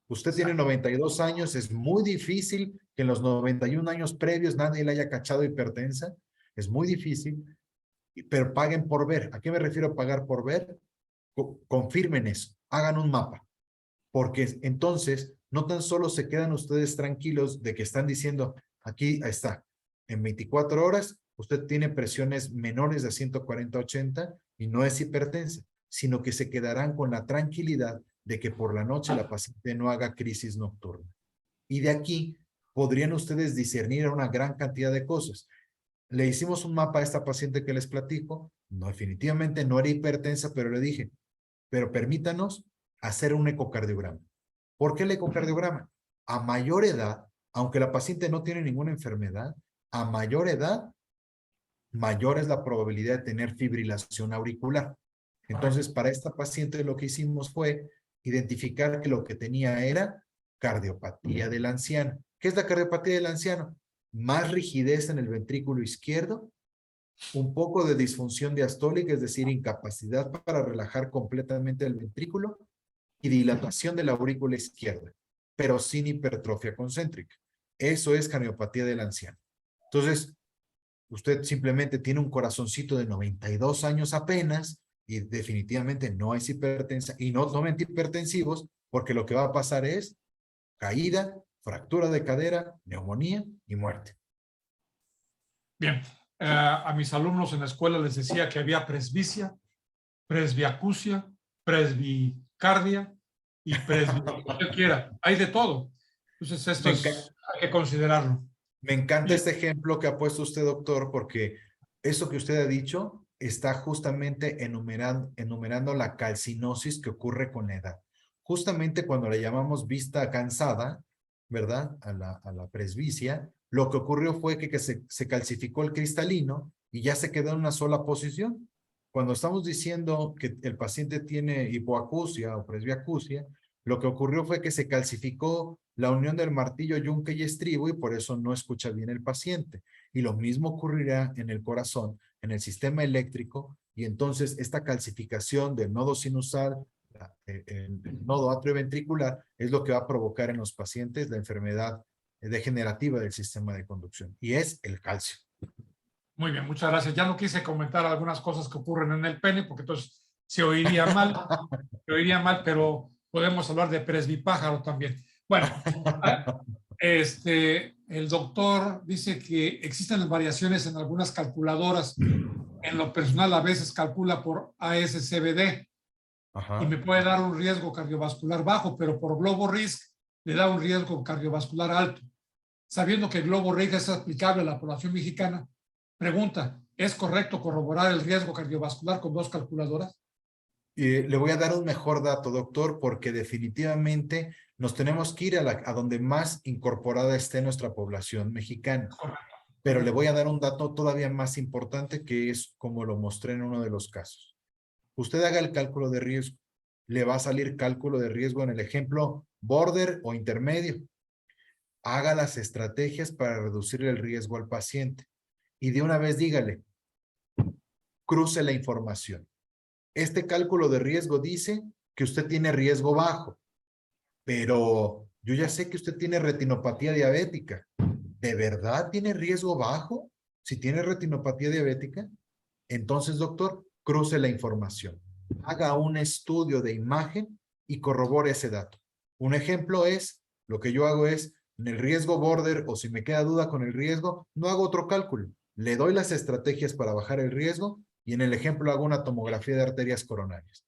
Usted tiene 92 años, es muy difícil que en los 91 años previos nadie le haya cachado hipertensa, es muy difícil, pero paguen por ver. ¿A qué me refiero a pagar por ver? Confirmen eso, hagan un mapa, porque entonces no tan solo se quedan ustedes tranquilos de que están diciendo, aquí está, en 24 horas usted tiene presiones menores de 140/80 y no es hipertensa, sino que se quedarán con la tranquilidad de que por la noche la paciente no haga crisis nocturna. Y de aquí podrían ustedes discernir una gran cantidad de cosas. Le hicimos un mapa a esta paciente que les platico. No, definitivamente no era hipertensa, pero le dije, pero permítanos hacer un ecocardiograma. ¿Por qué el ecocardiograma? A mayor edad, aunque la paciente no tiene ninguna enfermedad, a mayor edad, mayor es la probabilidad de tener fibrilación auricular. Entonces, para esta paciente lo que hicimos fue identificar que lo que tenía era cardiopatía del anciano. ¿Qué es la cardiopatía del anciano? Más rigidez en el ventrículo izquierdo, un poco de disfunción diastólica, es decir, incapacidad para relajar completamente el ventrículo, y dilatación de la aurícula izquierda, pero sin hipertrofia concéntrica. Eso es cardiopatía del anciano. Entonces, usted simplemente tiene un corazoncito de 92 años apenas y definitivamente no es hipertensa y no tomen antihipertensivos porque lo que va a pasar es caída, fractura de cadera, neumonía y muerte. Bien, a mis alumnos en la escuela les decía que había presbicia, presbiacusia, presbicardia y usted quiera. Hay de todo. Entonces, esto hay que considerarlo. Me encanta este ejemplo que ha puesto usted, doctor, porque eso que usted ha dicho está justamente enumerando la calcinosis que ocurre con la edad. Justamente cuando le llamamos vista cansada, ¿verdad? A la presbicia, lo que ocurrió fue que se calcificó el cristalino y ya se quedó en una sola posición. Cuando estamos diciendo que el paciente tiene hipoacusia o presbiacusia, lo que ocurrió fue que se calcificó la unión del martillo, yunque y estribo y por eso no escucha bien el paciente. Y lo mismo ocurrirá en el corazón, en el sistema eléctrico, y entonces esta calcificación del nodo sinusal, el nodo atrioventricular, es lo que va a provocar en los pacientes la enfermedad degenerativa del sistema de conducción, y es el calcio. Muy bien, muchas gracias. Ya no quise comentar algunas cosas que ocurren en el pene, porque entonces se oiría mal, pero podemos hablar de presbipájaro también. Bueno, el doctor dice que existen variaciones en algunas calculadoras. En lo personal, a veces calcula por ASCVD y me puede dar un riesgo cardiovascular bajo, pero por Globo Risk le da un riesgo cardiovascular alto. Sabiendo que el Globo Risk es aplicable a la población mexicana, pregunta, ¿es correcto corroborar el riesgo cardiovascular con dos calculadoras? Le voy a dar un mejor dato, doctor, porque definitivamente nos tenemos que ir a donde más incorporada esté nuestra población mexicana. Correcto. Pero le voy a dar un dato todavía más importante, que es como lo mostré en uno de los casos. Usted haga el cálculo de riesgo. Le va a salir cálculo de riesgo en el ejemplo border o intermedio. Haga las estrategias para reducir el riesgo al paciente. Y de una vez dígale, cruce la información. Este cálculo de riesgo dice que usted tiene riesgo bajo, pero yo ya sé que usted tiene retinopatía diabética. ¿De verdad tiene riesgo bajo? Si tiene retinopatía diabética, entonces, doctor, cruce la información. Haga un estudio de imagen y corrobore ese dato. Un ejemplo es, lo que yo hago es, en el riesgo border, o si me queda duda con el riesgo, no hago otro cálculo. Le doy las estrategias para bajar el riesgo y en el ejemplo hago una tomografía de arterias coronarias.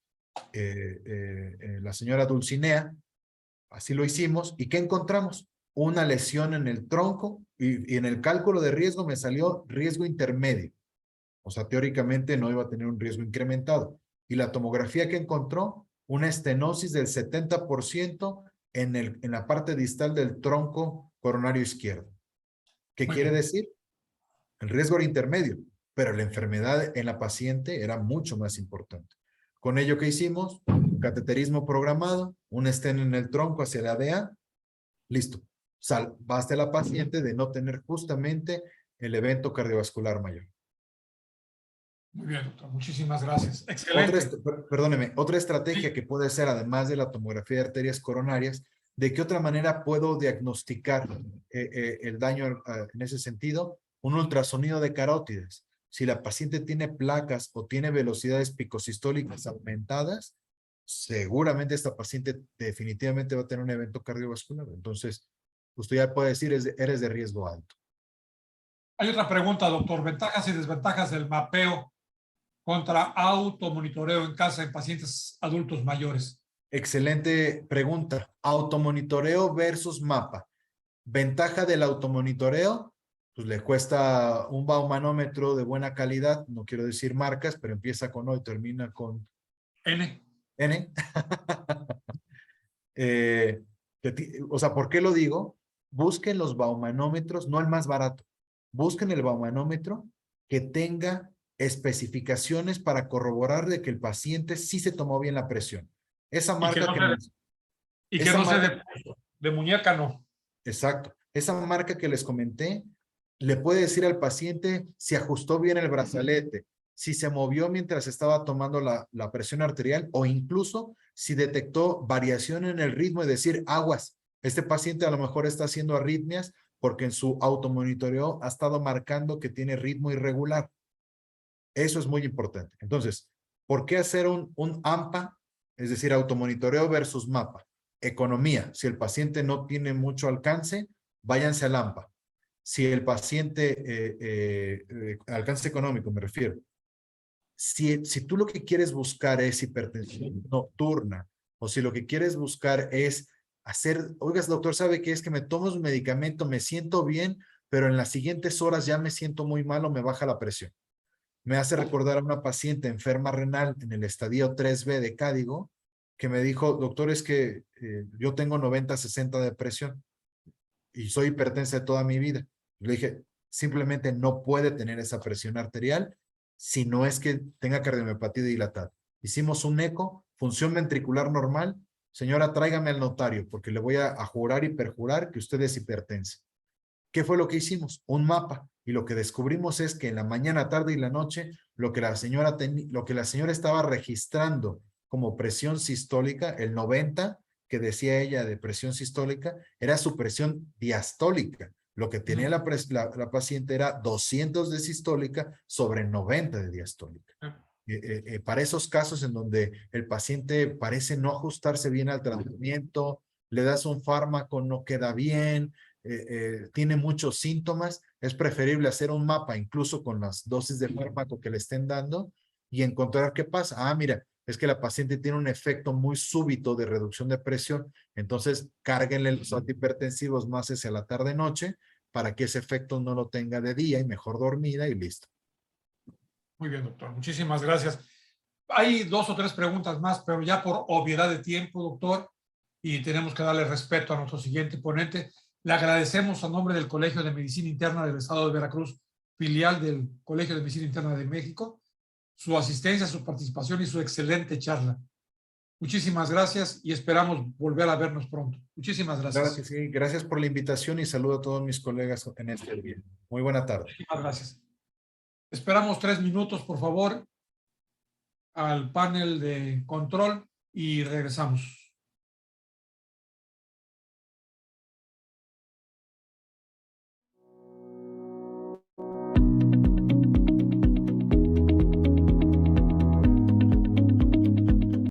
La señora Dulcinea, así lo hicimos. ¿Y qué encontramos? Una lesión en el tronco y en el cálculo de riesgo me salió riesgo intermedio. O sea, teóricamente no iba a tener un riesgo incrementado. Y la tomografía que encontró, una estenosis del 70% en la parte distal del tronco coronario izquierdo. ¿Qué quiere decir? El riesgo era intermedio, pero la enfermedad en la paciente era mucho más importante. Con ello, ¿qué hicimos? Cateterismo programado, un stent en el tronco hacia la ADA, listo. Basta la paciente de no tener justamente el evento cardiovascular mayor. Muy bien, doctor. Muchísimas gracias. Excelente. Perdóneme, otra estrategia que puede ser, además de la tomografía de arterias coronarias, ¿de qué otra manera puedo diagnosticar el daño en ese sentido? Un ultrasonido de carótidas. Si la paciente tiene placas o tiene velocidades picosistólicas aumentadas, seguramente esta paciente definitivamente va a tener un evento cardiovascular. Entonces, usted ya puede decir, eres de riesgo alto. Hay otra pregunta, doctor. Ventajas y desventajas del mapeo contra automonitoreo en casa en pacientes adultos mayores. Excelente pregunta. Automonitoreo versus mapa. Ventaja del automonitoreo, pues le cuesta un baumanómetro de buena calidad, no quiero decir marcas, pero empieza con O y termina con N. N. O sea, ¿por qué lo digo? Busquen los baumanómetros, no el más barato. Busquen el baumanómetro que tenga especificaciones para corroborar de que el paciente sí se tomó bien la presión. Esa Y que marca no que sea les... y que Esa no sea marca, de muñeca, no. exacto. Esa marca que les comenté le puede decir al paciente si ajustó bien el brazalete, si se movió mientras estaba tomando la presión arterial o incluso si detectó variación en el ritmo y decir, aguas, este paciente a lo mejor está haciendo arritmias porque en su automonitoreo ha estado marcando que tiene ritmo irregular. Eso es muy importante. Entonces, ¿por qué hacer un AMPA? Es decir, automonitoreo versus mapa. Economía. Si el paciente no tiene mucho alcance, váyanse al AMPA. Si el paciente, alcance económico me refiero, si tú lo que quieres buscar es hipertensión nocturna, o si lo que quieres buscar es hacer, oigas, doctor, ¿sabe qué es? Que me tomo un medicamento, me siento bien, pero en las siguientes horas ya me siento muy mal o me baja la presión. Me hace recordar a una paciente enferma renal en el estadio 3B de Cádigo, que me dijo, doctor, es que yo tengo 90-60 de presión y soy hipertensa de toda mi vida. Le dije, simplemente no puede tener esa presión arterial si no es que tenga cardiomiopatia dilatada. Hicimos un eco, función ventricular normal. Señora, tráigame al notario porque le voy a jurar y perjurar que usted es hipertensa. ¿Qué fue lo que hicimos? Un mapa. Y lo que descubrimos es que en la mañana, tarde y la noche, lo que la señora estaba registrando como presión sistólica, el 90 que decía ella de presión sistólica, era su presión diastólica. Lo que tenía la paciente era 200 de sistólica sobre 90 de diastólica. Para esos casos en donde el paciente parece no ajustarse bien al tratamiento, le das un fármaco, no queda bien, tiene muchos síntomas, es preferible hacer un mapa incluso con las dosis de fármaco que le estén dando y encontrar qué pasa. Ah, mira, es que la paciente tiene un efecto muy súbito de reducción de presión, entonces cárguenle los antihipertensivos más hacia la tarde-noche para que ese efecto no lo tenga de día y mejor dormida y listo. Muy bien, doctor. Muchísimas gracias. Hay 2 o 3 preguntas más, pero ya por obviedad de tiempo, doctor, y tenemos que darle respeto a nuestro siguiente ponente. Le agradecemos a nombre del Colegio de Medicina Interna del Estado de Veracruz, filial del Colegio de Medicina Interna de México, su asistencia, su participación y su excelente charla. Muchísimas gracias y esperamos volver a vernos pronto. Muchísimas gracias. Claro que sí. Gracias por la invitación y saludo a todos mis colegas en este día. Muy buena tarde. Muchísimas gracias. Esperamos 3 minutos, por favor, al panel de control y regresamos.